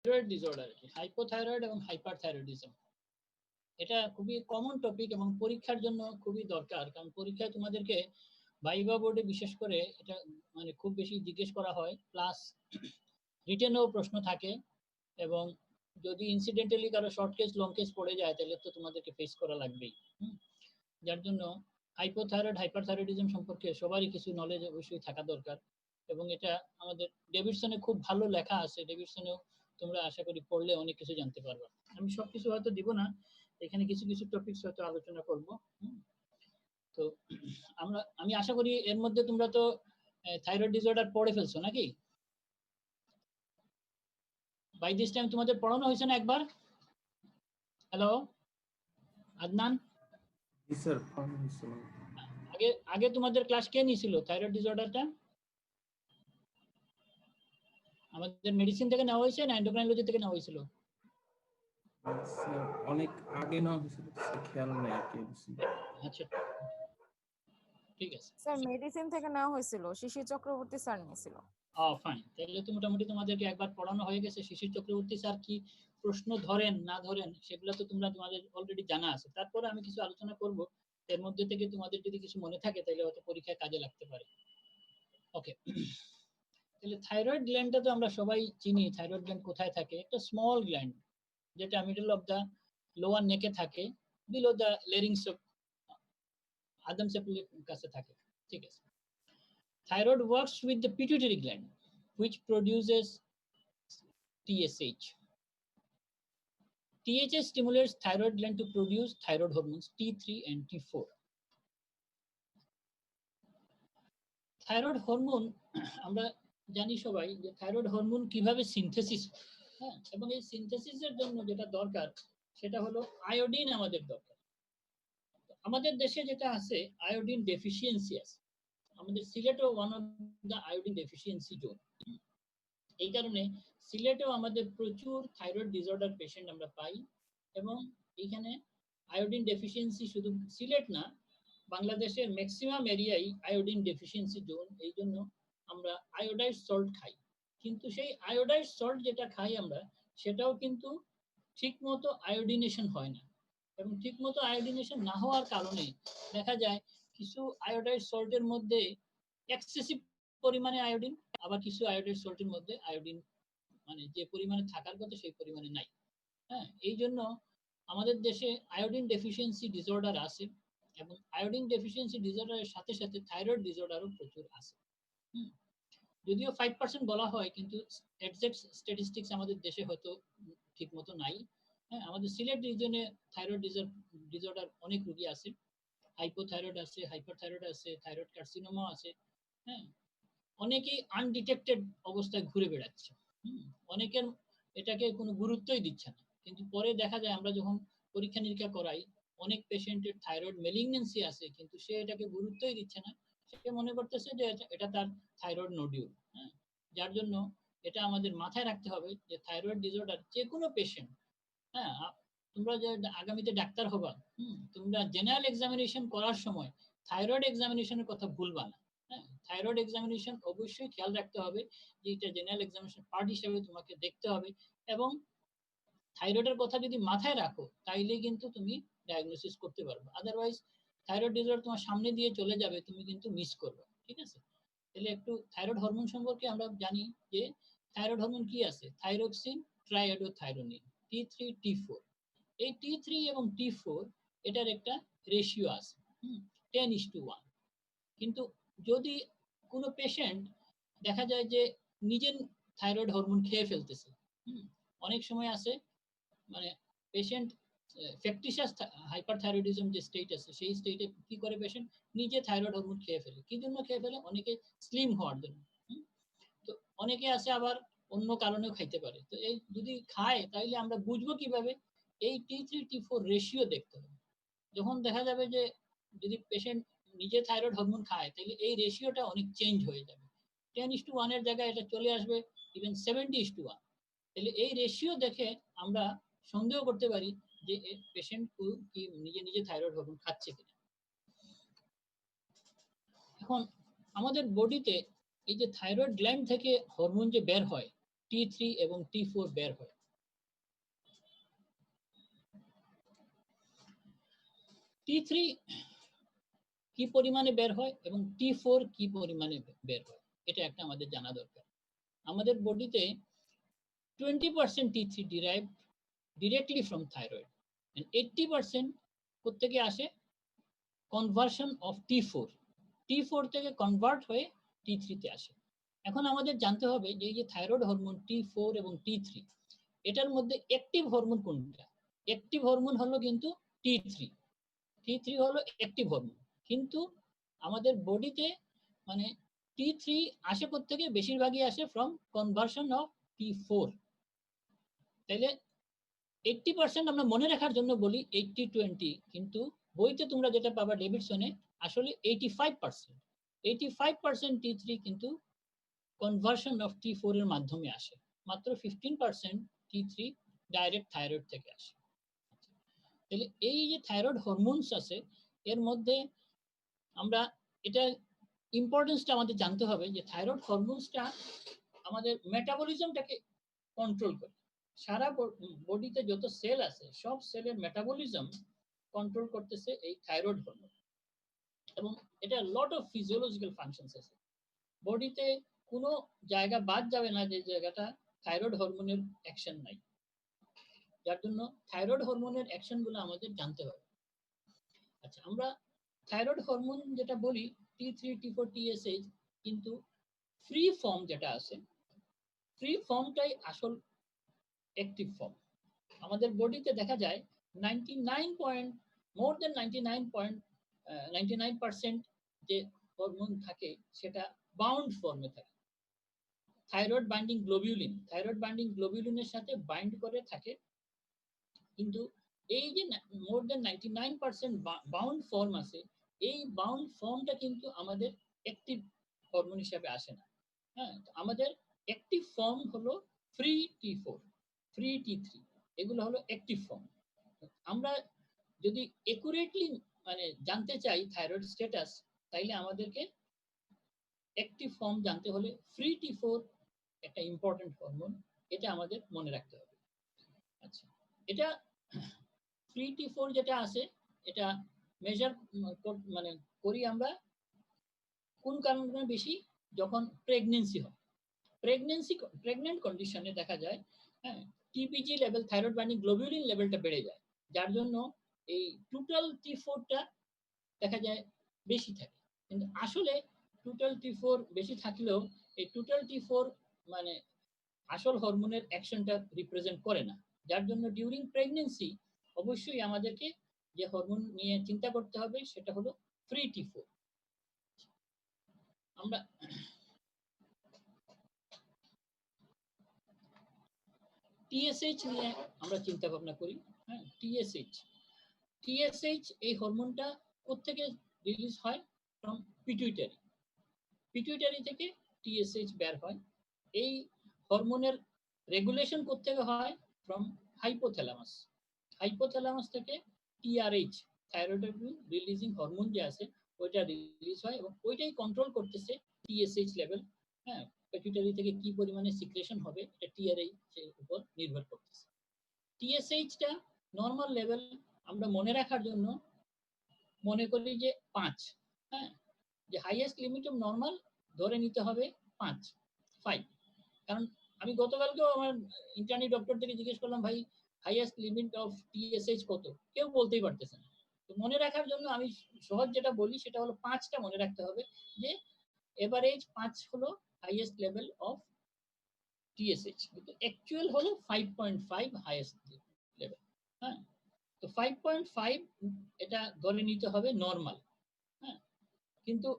Thyroid disorder কি, hypothyroid এবং hyperthyroidism, এটা খুবই কমন টপিক এবং পরীক্ষার জন্য খুবই দরকার, কারণ পরীক্ষায় তোমাদেরকে ভাইভা বোর্ডে বিশেষ করে এটা মানে খুব বেশি জিজ্ঞেস করা হয়, প্লাস রিটেনেও প্রশ্ন থাকে, এবং যদি ইনসিডেন্টালি কারো শর্ট কেস লং কেস পড়ে যায় তাহলে তো তোমাদেরকে ফেস করা লাগবেই। যার জন্য হাইপোথাইরয়েড হাইপারথাইরয়েডিজম সম্পর্কে সবারই কিছু নলেজ অবশ্যই থাকা দরকার, এবং এটা আমাদের ডেভিডসনে খুব ভালো লেখা আছে, ডেভিডসনেও তোমরা আশা করি পড়লে অনেক কিছু জানতে পারবা। আমি সবকিছু হয়তো দিব না, এখানে কিছু কিছু টপিকস হয়তো আলোচনা করব। তো আমি আশা করি এর মধ্যে তোমরা তো থাইরয়েড ডিসঅর্ডার পড়ে ফেলছো নাকি? বাই দিস টাইম তোমাদের পড়ানো হয়েছে না একবার? হ্যালো আদনান, জি স্যার পড়ানো হয়েছিল। আগে আগে তোমাদের ক্লাস কে নিয়েছিল থাইরয়েড ডিসঅর্ডারটা? আমাদের মেডিসিন থেকে নেওয়া হয়েছে না এন্ডোক্রাইনোলজি থেকে নেওয়া হয়েছিল? স্যার অনেক আগে নেওয়া হয়েছিল, খেয়াল নাই আর কি। আচ্ছা ঠিক আছে স্যার মেডিসিন থেকে নেওয়া হয়েছিল, শিশির চক্রবর্তী স্যার নিয়েছিল। ফাইন, তাহলে তো মোটামুটি তোমাদেরকে একবার পড়ানো হয়ে গেছে। শিশির চক্রবর্তী স্যার কি প্রশ্ন ধরেন না ধরেন সেগুলো তো তোমাদের অলরেডি জানা আছে, তারপরে আমি কিছু আলোচনা করব, এর মধ্যে থেকে তোমাদের যদি কিছু মনে থাকে তাহলে হয়তো পরীক্ষায় কাজে লাগতে পারে। ওকে, তাহলে থাইরয়েড গ্ল্যান্ডটা তো আমরা সবাই চিনি। থাইরয়েড গ্ল্যান্ড কোথায় থাকে? একটা স্মল গ্ল্যান্ড যেটা মিডল অফ দা লোয়ার নেকে থাকে, বিলো দা লেরিংস অফ আদম সেপুলের কাছে থাকে, ঠিক আছে। Thyroid works with the pituitary gland, which produces TSH. TSH stimulates thyroid gland to produce thyroid hormones T3 and T4. Thyroid hormone আমরা জানি সবাই যে থাইরয়েড হরমোন কিভাবে সিনথেসিস, হ্যাঁ, এবং এই সিনথেসিসের জন্য যেটা দরকার সেটা হলো আয়োডিন আমাদের দরকার। আমাদের দেশে যেটা আছে আয়োডিন ডেফিসিয়েন্সি আছে, আমাদের সিলেটও one of the iodine deficiency zone. এই কারণে সিলেটেও আমাদের প্রচুর থাইরয়েড ডিসঅর্ডার পেশেন্ট আমরা পাই, এবং এখানে আয়োডিন ডেফিসিয়েন্সি শুধু সিলেট না, বাংলাদেশের ম্যাক্সিমাম এরিয়াই আয়োডিন ডেফিসিয়েন্সি জোন। এই জন্য আমরা আয়োডাইড সল্ট খাই, কিন্তু সেই আয়োডাইড সল্ট যেটা খাই আমরা সেটাও কিন্তু ঠিকমতো আয়োডিনেশন হয় না, এবং ঠিকমতো আয়োডিনেশন না হওয়ার কারণে দেখা যায় কিছু আয়োডাইড সল্টের মধ্যে এক্সেসিভ পরিমাণে আয়োডিন, আবার কিছু আয়োডাইড সল্টের মধ্যে আয়োডিন মানে যে পরিমাণে থাকার কথা সেই পরিমাণে নাই। হ্যাঁ, এই জন্য আমাদের দেশে আয়োডিন ডেফিসিয়েন্সি ডিসঅর্ডার আছে, এবং আয়োডিন ডেফিসিয়েন্সি ডিসঅর্ডারের সাথে সাথে থাইরয়েড ডিসঅর্ডারও প্রচুর আছে। যদিও 5% বলা হয়, কিন্তু এক্সাক্ট স্ট্যাটিস্টিক্স আমাদের দেশে হয়তো ঠিক মতো নাই। হ্যাঁ, আমাদের সিলেট রিজনে থাইরয়েড ডিসঅর্ডার অনেক রোগী আছে, হাইপোথাইরয়েড আছে, হাইপারথাইরয়েড আছে, থাইরয়েড কার্সিনোমা আছে। হ্যাঁ, অনেকেই আনডিটেক্টেড অবস্থায় ঘুরে বেড়াচ্ছে, অনেকের এটাকে কোনো গুরুত্বই দিচ্ছে না, কিন্তু পরে দেখা যায় আমরা যখন পরীক্ষা নিরীক্ষা করাই অনেক পেশেন্টের থাইরয়েড মেলিগনেন্সি আছে, কিন্তু সে এটাকে গুরুত্বই দিচ্ছে না, সে মনে করতেছে যে এটা তার থাইরয়েড নোডিউল। হ্যাঁ, যার জন্য এটা আমাদের মাথায় রাখতে হবে যে থাইরয়েড ডিসঅর্ডার যে কোনো পেশেন্ট, হ্যাঁ, তোমরা যে আগামীতে ডাক্তার হবা, তোমরা জেনারেল এক্সামিনেশন করার সময় থাইরয়েড এক্সামিনেশনের কথা ভুলবা না। হ্যাঁ, থাইরয়েড এক্সামিনেশন অবশ্যই খেয়াল রাখতে হবে যে এটা জেনারেল এক্সামিনেশন পার্ট হিসেবে তোমাকে দেখতে হবে, এবং থাইরয়েডের কথা যদি মাথায় রাখো তাইলে কিন্তু তুমি ডায়াগনোসিস করতে পারবে, আদারওয়াইজ থাইরয়েড ডিসঅর্ডার তোমার সামনে দিয়ে চলে যাবে, তুমি কিন্তু মিস করবে। ঠিক আছে, তাহলে একটু থাইরয়েড হরমোন সম্পর্কে আমরা জানি যে থাইরয়েড হরমোন কি আছে, থাইরক্সিন, ট্রাইএডোথাইরোনিন, T3 T4। এই T3 এবং T4 এটার একটা রেশিও আছে 10:1। কিন্তু যদি কোনো পেশেন্ট দেখা যায় যে নিজের থাইরয়েড হরমোন খেয়ে ফেলতেছে, অনেক সময় আছে মানে পেশেন্ট ফ্যাকটিশাস হাইপারথাইরয়েডিজম যে স্টেট আছে সেই স্টেটে কি করে পেশেন্ট নিজে থাইরয়েড হরমোন খেয়ে ফেলে। কি জন্য খেয়ে ফেলে? অনেকে স্লিম হওয়ার জন্য, তো অনেকে আছে আবার অন্য কারণেও খাইতে পারে। তো এই যদি খায় তাহলে আমরা বুঝবো কিভাবে? এই T3 T4 রেশিও দেখতে হবে। যখন দেখা যাবে যে যদি পেশেন্ট নিজে থাইরয়েড হরমোন খায় তাহলে এই রেশিওটা অনেক চেঞ্জ হয়ে যাবে, 10:1 এর জায়গায় এটা চলে আসবে ইভেন 70:1। তাহলে এই রেশিও দেখে আমরা সন্দেহ করতে পারি যে পেশেন্ট কি নিজে নিজে থাইরয়েড হরমোন খাচ্ছে কিনা। এখন আমাদের বডিতে এই যে থাইরয়েড গ্ল্যান্ড থেকে হরমোন যে বের হয়, T3 এবং T4 বের হয়। T3 কি পরিমাণে বের হয় এবং T4 কি পরিমাণে বের হয়, এটা একটা আমাদের জানা দরকার। আমাদের বডিতে 20% T3 derived directly from thyroid and 80% কোত্থেকে আসে? কনভার্সন অফ T4 থেকে কনভার্ট হয়ে T3 তে আসে। এখন আমাদের জানতে হবে যে এই যে থাইরয়েড হরমোন T4 এবং T3, এটার মধ্যে অ্যাক্টিভ হরমোন কোনটা? অ্যাক্টিভ হরমোন হলো কিন্তু T3 হলো অ্যাক্টিভ হরমোন, কিন্তু আমাদের বডিতে মানে T3 আসে কোত্থেকে? বেশিরভাগই আসে ফ্রম কনভার্সন অফ T4। তাইলে 80% আমরা মনে রাখার জন্য বলি 80-20, কিন্তু বইতে তোমরা যেটা পাবা ডেভিডসনে আসলে 85% T3 কিন্তু কনভার্সন অফ T4 এর মাধ্যমে আসে। মাত্র 15% T3 ডাইরেক্ট থাইরয়েড থেকে আসে। তাহলে এই যে থাইরয়েড হরমোনস আছে এর মধ্যে আমরা এটা ইম্পর্টেন্সটা আমাদের জানতে হবে যে থাইরয়েড হরমোনসটা আমাদের মেটাবলিজমটাকে কন্ট্রোল করে। সারা বডিতে যত সেল আছে সব সেলের মেটাবলিজম কন্ট্রোল করতেছে এই থাইরয়েড হরমোন, এবং এটা লট অফ ফিজিওলজিক্যাল ফাংশনস আছে। বডিতে কোনো জায়গা বাদ যাবে না যে জায়গাটা থাইরয়েড হরমোনের অ্যাকশন নাই, যার জন্য থাইরয়েড হরমোনের অ্যাকশনগুলো আমাদের জানতে হবে। আচ্ছা, আমরা থাইরয়েড হরমোন যেটা বলি T3, T4, TSH, কিন্তু ফ্রি ফর্ম যেটা আছে, ফ্রি ফর্মটাই আসল অ্যাক্টিভ ফর্ম। আমাদের বডিতে দেখা যায় 99% যে হরমোন থাকে সেটা বাউন্ড ফর্মে থাকে। থাইরয়েড বাইন্ডিং গ্লোবিউলিনের সাথে বাইন্ড করে থাকে, কিন্তু এই যে মোর দেন 99% বাউন্ড ফর্ম আছে, এই বাউন্ড ফর্মটা কিন্তু আমাদের অ্যাক্টিভ হরমোন হিসাবে আসে না। হ্যাঁ, আমাদের অ্যাক্টিভ ফর্ম হলো ফ্রি T4, ফ্রি T3, এগুলো হলো অ্যাক্টিভ ফর্ম। আমরা যদি একুরেটলি মানে জানতে চাই থাইরয়েড স্ট্যাটাস, তাইলে আমাদেরকে অ্যাক্টিভ ফর্ম জানতে হলে ফ্রি T4 একটা ইম্পর্টেন্ট হরমোন, এটা আমাদের মনে রাখতে হবে। আচ্ছা, এটা ফ্রি T4 যেটা আছে এটা মেজার মানে করি আমরা কোন কারণে বেশি? যখন প্রেগনেন্সি হয়। প্রেগনেন্ট কন্ডিশনে দেখা যায় হ্যাঁ TPG level, thyroid binding globulin লেভেলটা বেড়ে যায়, যার জন্য এই টোটাল T4টা দেখা যায় বেশি থাকে। কিন্তু আসলে টোটাল T4 বেশি থাকলেও এই টোটাল T4 মানে আসল হরমোনের অ্যাকশনটা রিপ্রেজেন্ট করে না, যার জন্য ডিউরিং প্রেগনেন্সি অবশ্যই আমাদেরকে যে হরমোন নিয়ে চিন্তা করতে হবে সেটা হলো ফ্রি T4। আমরা TSH নিয়ে আমরা চিন্তা ভাবনা করি। হ্যাঁ, TSH এই হরমোনটা কোত্থেকে রিলিজ হয়? ফ্রম পিটুইটারি থেকে TSH বের হয়। এই হরমোনের রেগুলেশন কোত্থেকে হয়? ফ্রম হাইপোথ্যালামাস থেকে TRH, থাইরয়েড রিলিজিং হরমোন যে আছে ওইটা রিলিজ হয়, এবং ওইটাই কন্ট্রোল করতেছে TSH লেভেল। হ্যাঁ, পিটুইটারি থেকে কি পরিমাণে সিক্রেশন হবে এটা TRH এর উপর নির্ভর করতেছে। TSH-টা নর্মাল লেভেল আমরা মনে রাখার জন্য মনে করি যে 5। হ্যাঁ, যে হাইয়েস্ট লিমিট অফ নর্মাল ধরে নিতে হবে 5। কারণ আমি গতকালকেও আমার ইন্টার্নি ডক্টর থেকে জিজ্ঞেস করলাম, ভাই হাইয়েস্ট লিমিট অফ TSH কত? কেউ বলতেই পারতেছে না। তো মনে রাখার জন্য আমি সহজ যেটা বলি সেটা হলো 5টা মনে রাখতে হবে, যে এভারেজ 5 হলো হাইয়েস্ট লেভেল অফ TSH, কিন্তু অ্যাকচুয়াল হলো 5.5 হাইয়েস্ট লেভেল। হ্যাঁ, তো 5.5 এটা ধরে নিতে হবে নর্মাল। হ্যাঁ, কিন্তু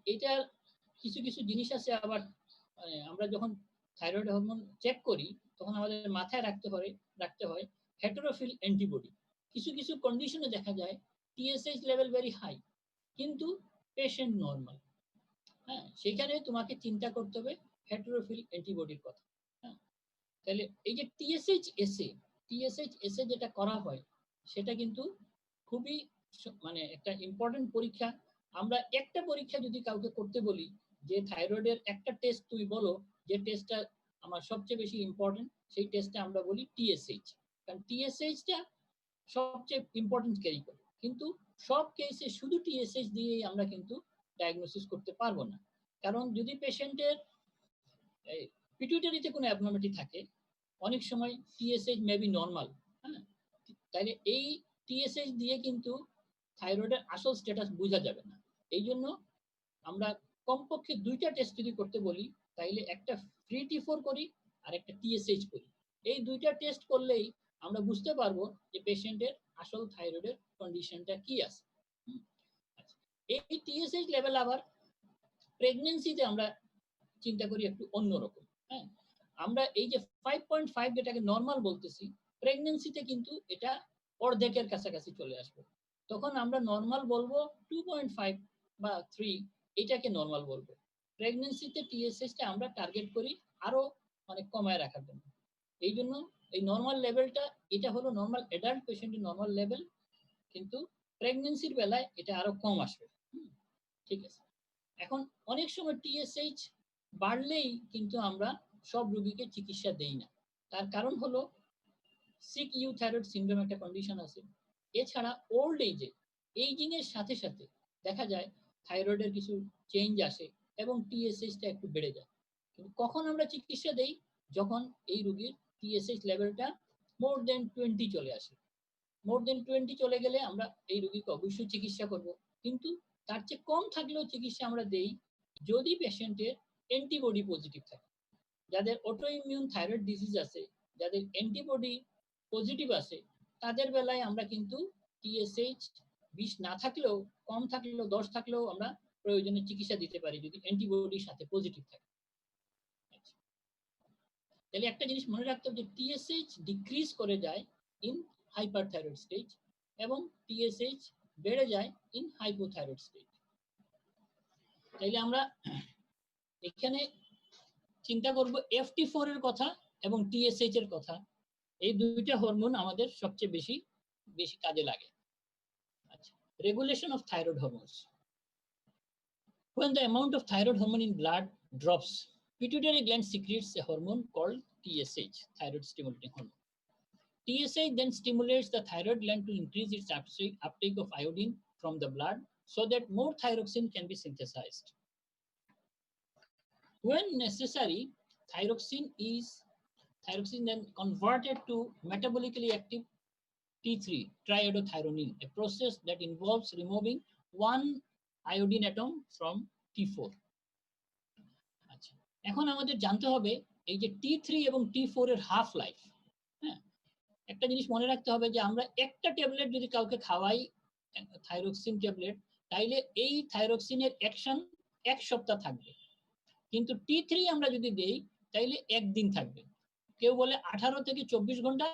এটা কিছু কিছু জিনিস আছে আবার, আমরা যখন থাইরয়েড হরমোন চেক করি তখন আমাদের মাথায় রাখতে হয় হেটেরোফিল অ্যান্টিবডি। কিছু কিছু কন্ডিশনে দেখা যায় TSH লেভেল ভেরি হাই কিন্তু পেশেন্ট নর্মাল। হ্যাঁ, সেখানে তোমাকে চিন্তা করতে হবে হেটেরোফিল অ্যান্টিবডির কথা। হ্যাঁ, তাহলে এই যে TSH এসে যেটা করা হয় সেটা কিন্তু খুবই মানে একটা ইম্পর্টেন্ট পরীক্ষা। আমরা একটা পরীক্ষা যদি কাউকে করতে বলি যে থাইরয়েডের একটা টেস্ট তুমি বলো যে টেস্টটা আমার সবচেয়ে বেশি ইম্পর্টেন্ট, সেই টেস্টটা আমরা বলি টিএসএইচ, কারণ টিএসএইচটা সবচেয়ে ইম্পর্টেন্ট ক্যারি করে। কিন্তু সব কেসে শুধু টিএসএইচ দিয়েই আমরা কিন্তু ডায়াগনোসিস করতে পারবো না, কারণ যদি পেশেন্টের পিটুইটারিতে কোনো অ্যাবনর্মালিটি থাকে, অনেক সময় টিএসএইচ মেবি নর্মাল, হ্যাঁ, তাহলে এই টিএসএইচ দিয়ে কিন্তু থাইরয়েডের আসল স্ট্যাটাস বোঝা যাবে না। এই জন্য আমরা কমপক্ষে 2টা টেস্ট যদি করতে বলি, তাইলে একটা ফ্রি T4 করি আর একটা টিএসএইচ করি। এই 2টা টেস্ট করলেই আমরা বুঝতে পারবো যে পেশেন্টের আসল থাইরয়েডের কন্ডিশনটা কি আছে। এই টিএসএইচ লেভেল আবার প্রেগন্যান্সিতে আমরা চিন্তা করি একটু অন্যরকম। হ্যাঁ, আমরা এই যে 5.5 যেটাকে নর্মাল বলতেছি, প্রেগন্যান্সিতে কিন্তু এটা অর্ধেকের কাছাকাছি চলে আসবে। তখন আমরা নর্মাল বলবো 2.5 বা 3, এটাকে নর্মাল বলবো। প্রেগন্যান্সিতে টিএসএইচটা আমরা টার্গেট করি আরো মানে কমায় রাখার জন্য। এই জন্য এই নর্মাল লেভেলটা, এটা হলো নর্মাল অ্যাডাল্ট পেশেন্টের নর্মাল লেভেল, কিন্তু প্রেগন্যান্সির বেলায় এটা আরো কম আসবে। ঠিক আছে, এখন অনেক সময় টিএসএইচ বাড়লেই কিন্তু আমরা সব রোগীকে চিকিৎসা দেই না। তার কারণ হলো সিক ইউথাইরয়েড সিনড্রোম একটা কন্ডিশন আছে। এছাড়া ওল্ড এজে, এইজিং এর সাথে সাথে দেখা যায় থাইরয়েডের কিছু চেঞ্জ আসে এবং টিএসএইচটা একটু বেড়ে যায়। কিন্তু কখন আমরা চিকিৎসা দেই? যখন এই রোগীর টিএসএইচ লেভেলটা মোর দেন 20 চলে আসে। মোর দেন 20 চলে গেলে আমরা এই রোগীকে অবশ্যই চিকিৎসা করব, কিন্তু তার চেয়ে কম থাকলেও চিকিৎসা আমরা দেই যদি পেশেন্টের অ্যান্টিবডি পজিটিভ থাকে। যাদের অটো ইমিউন থাইরয়েড ডিজিজ আছে, যাদের অ্যান্টিবডি পজিটিভ আছে, তাদের বেলায় আমরা কিন্তু টিএসএইচ 20 না থাকলেও, কম থাকলেও, 10 থাকলেও আমরা প্রয়োজনে চিকিৎসা দিতে পারি যদি অ্যান্টিবডির সাথে পজিটিভ থাকে। তাহলে একটা জিনিস মনে রাখতে হবে যে টিএসএইচ ডিক্রিজ করে যায় ইন হাইপারথাইরয়েড স্টেজ এবং টিএসএইচ বেড়ে যায় ইন হাইপোথাইরয়েড স্টেজ। তাইলে আমরা এখানে চিন্তা করব FT4 এর কথা এবং TSH এর কথা। এই দুইটা হরমোন আমাদের সবচেয়ে বেশি কাজে লাগে। আচ্ছা, regulation of thyroid hormones. When the amount of thyroid hormone in blood drops, pituitary gland secretes a hormone called TSH, thyroid stimulating hormone. TSH then stimulates the thyroid gland to increase its uptake of iodine from the blood so that more thyroxine can be synthesized. When necessary, thyroxine then converted to metabolically active T3, triiodothyronine, a process that involves removing one iodine atom from T4. আচ্ছা, এখন আমাদের জানতে হবে এই যে T3 এবং T4 এর half life. হ্যাঁ, একটা জিনিস মনে রাখতে হবে যে আমরা একটা ট্যাবলেট যদি কাউকে খাওয়াই, থাইরক্সিন ট্যাবলেট, তাইলে এই থাইরক্সিনের অ্যাকশন 1 সপ্তাহ থাকবে, কিন্তু T3 আমরা যদি দেই তাইলে 1 দিন থাকবে। কেউ বলে 18 থেকে 24 ঘন্টা,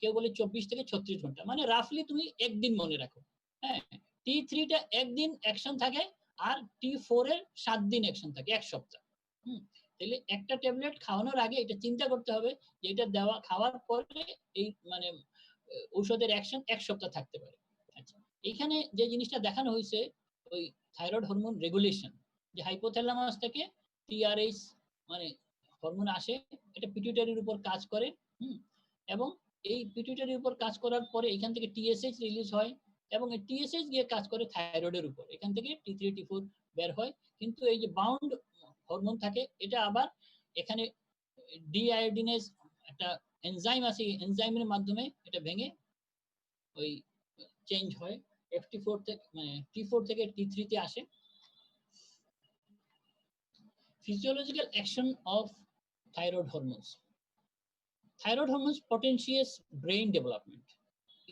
কেউ বলে 24 থেকে 36 ঘন্টা, মানে রাফলি তুমি 1 দিন মনে রাখো। হ্যাঁ, T3টা 1 দিন অ্যাকশন থাকে আর T4 এর 7 দিন অ্যাকশন থাকে, 1 সপ্তাহ। তাহলে একটা ট্যাবলেট খাওয়ানোর আগে এটা চিন্তা করতে হবে যে এটা খাওয়ার পরে এই মানে ঔষধের অ্যাকশন 1 সপ্তাহ থাকতে পারে। আচ্ছা, এখানে যে জিনিসটা দেখানো হয়েছে ওই থাইরয়েড হরমোন রেগুলেশন, যে হাইপোথ্যালামাস থেকে TRH মানে হরমোন আসে, এটা পিটুইটারির উপর কাজ করে, এবং এই পিটুইটারির উপর কাজ করার পরে এখান থেকে TSH রিলিজ হয় এবং এই TSH গিয়ে কাজ করে থাইরয়েডের উপর, এখান থেকে T3 T4 বের হয়। কিন্তু এই যে বাউন্ড হরমোন থাকে, এটা আবার এখানে ডিআয়োডিনেজ একটা এনজাইম আছে, এনজাইমের মাধ্যমে এটা ভেঙে ওই চেঞ্জ হয়, FT4 থেকে মানে T4 থেকে T3 তে আসে। Physiological action of thyroid hormones. Thyroid hormones potentiates brain development.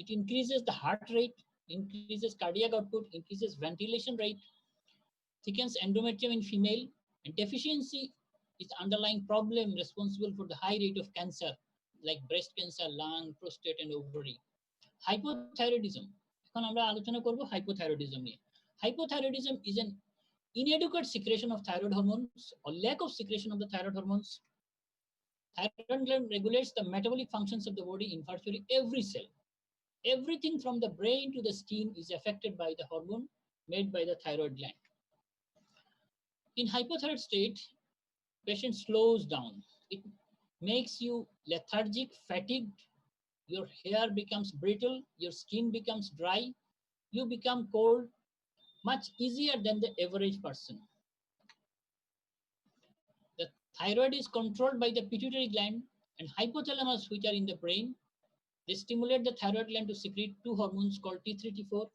It increases the heart rate, increases cardiac output, increases ventilation rate, thickens endometrium in female, and deficiency is the underlying problem responsible for the high rate of cancer like breast cancer, lung, prostate, and ovary. Hypothyroidism. এখন আমরা আলোচনা করব hypothyroidism নিয়ে। Hypothyroidism is an inadequate secretion of thyroid hormones or lack of secretion of the thyroid hormones. Thyroid gland regulates the metabolic functions of the body in virtually every cell. Everything from the brain to the skin is affected by the hormone made by the thyroid gland. In hypothyroid state, patient slows down. It makes you lethargic, fatigued, your hair becomes brittle, your skin becomes dry, you become cold much easier than the average person. The thyroid is controlled by the pituitary gland and hypothalamus, which are in the brain. They stimulate the thyroid gland to secrete two hormones called T3, T4.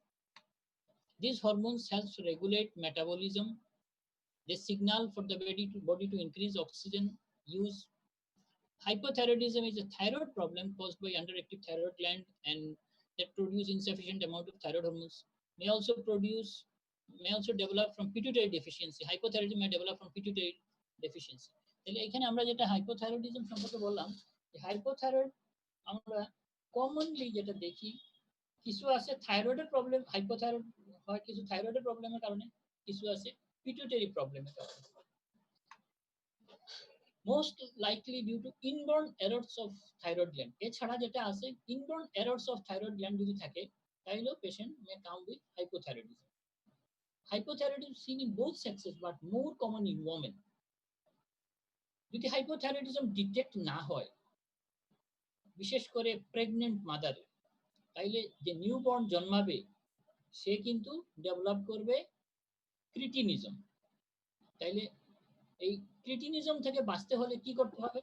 These hormones help to regulate metabolism. They signal for the body to increase oxygen use. Hypothyroidism is a thyroid problem caused by underactive thyroid gland and that produce insufficient amount of thyroid hormones. May also develop from pituitary deficiency. Hypothyroidism may develop from pituitary deficiency. তাহলে এখানে আমরা যেটা hypothyroidism সম্পর্কে বললাম, hypothyroid আমরা commonly যেটা দেখি, কিছু আছে থাইরয়েডের প্রবলেম, হাইপোথাইরয়েড হয় কিছু থাইরয়েডের প্রবলেমের কারণে, কিছু আছে পিটুইটারি প্রবলেমের কারণে। Most likely due to inborn errors of thyroid gland. এছাড়া যেটা আছে inborn errors of thyroid gland যদি থাকে, তাহলে patient may come with hypothyroidism. Hypothyroidism seen in both sexes but more common in women. যদি hypothyroidism detect না হয়, বিশেষ করে প্রেগনেন্ট মাদার, তাইলে যে নিউবর্ন জন্মাবে সে কিন্তু ডেভেলপ করবে ক্রিটিনিজম। তাইলে এই ক্রিটিনিজম থেকে বাঁচতে হলে কি করতে হবে?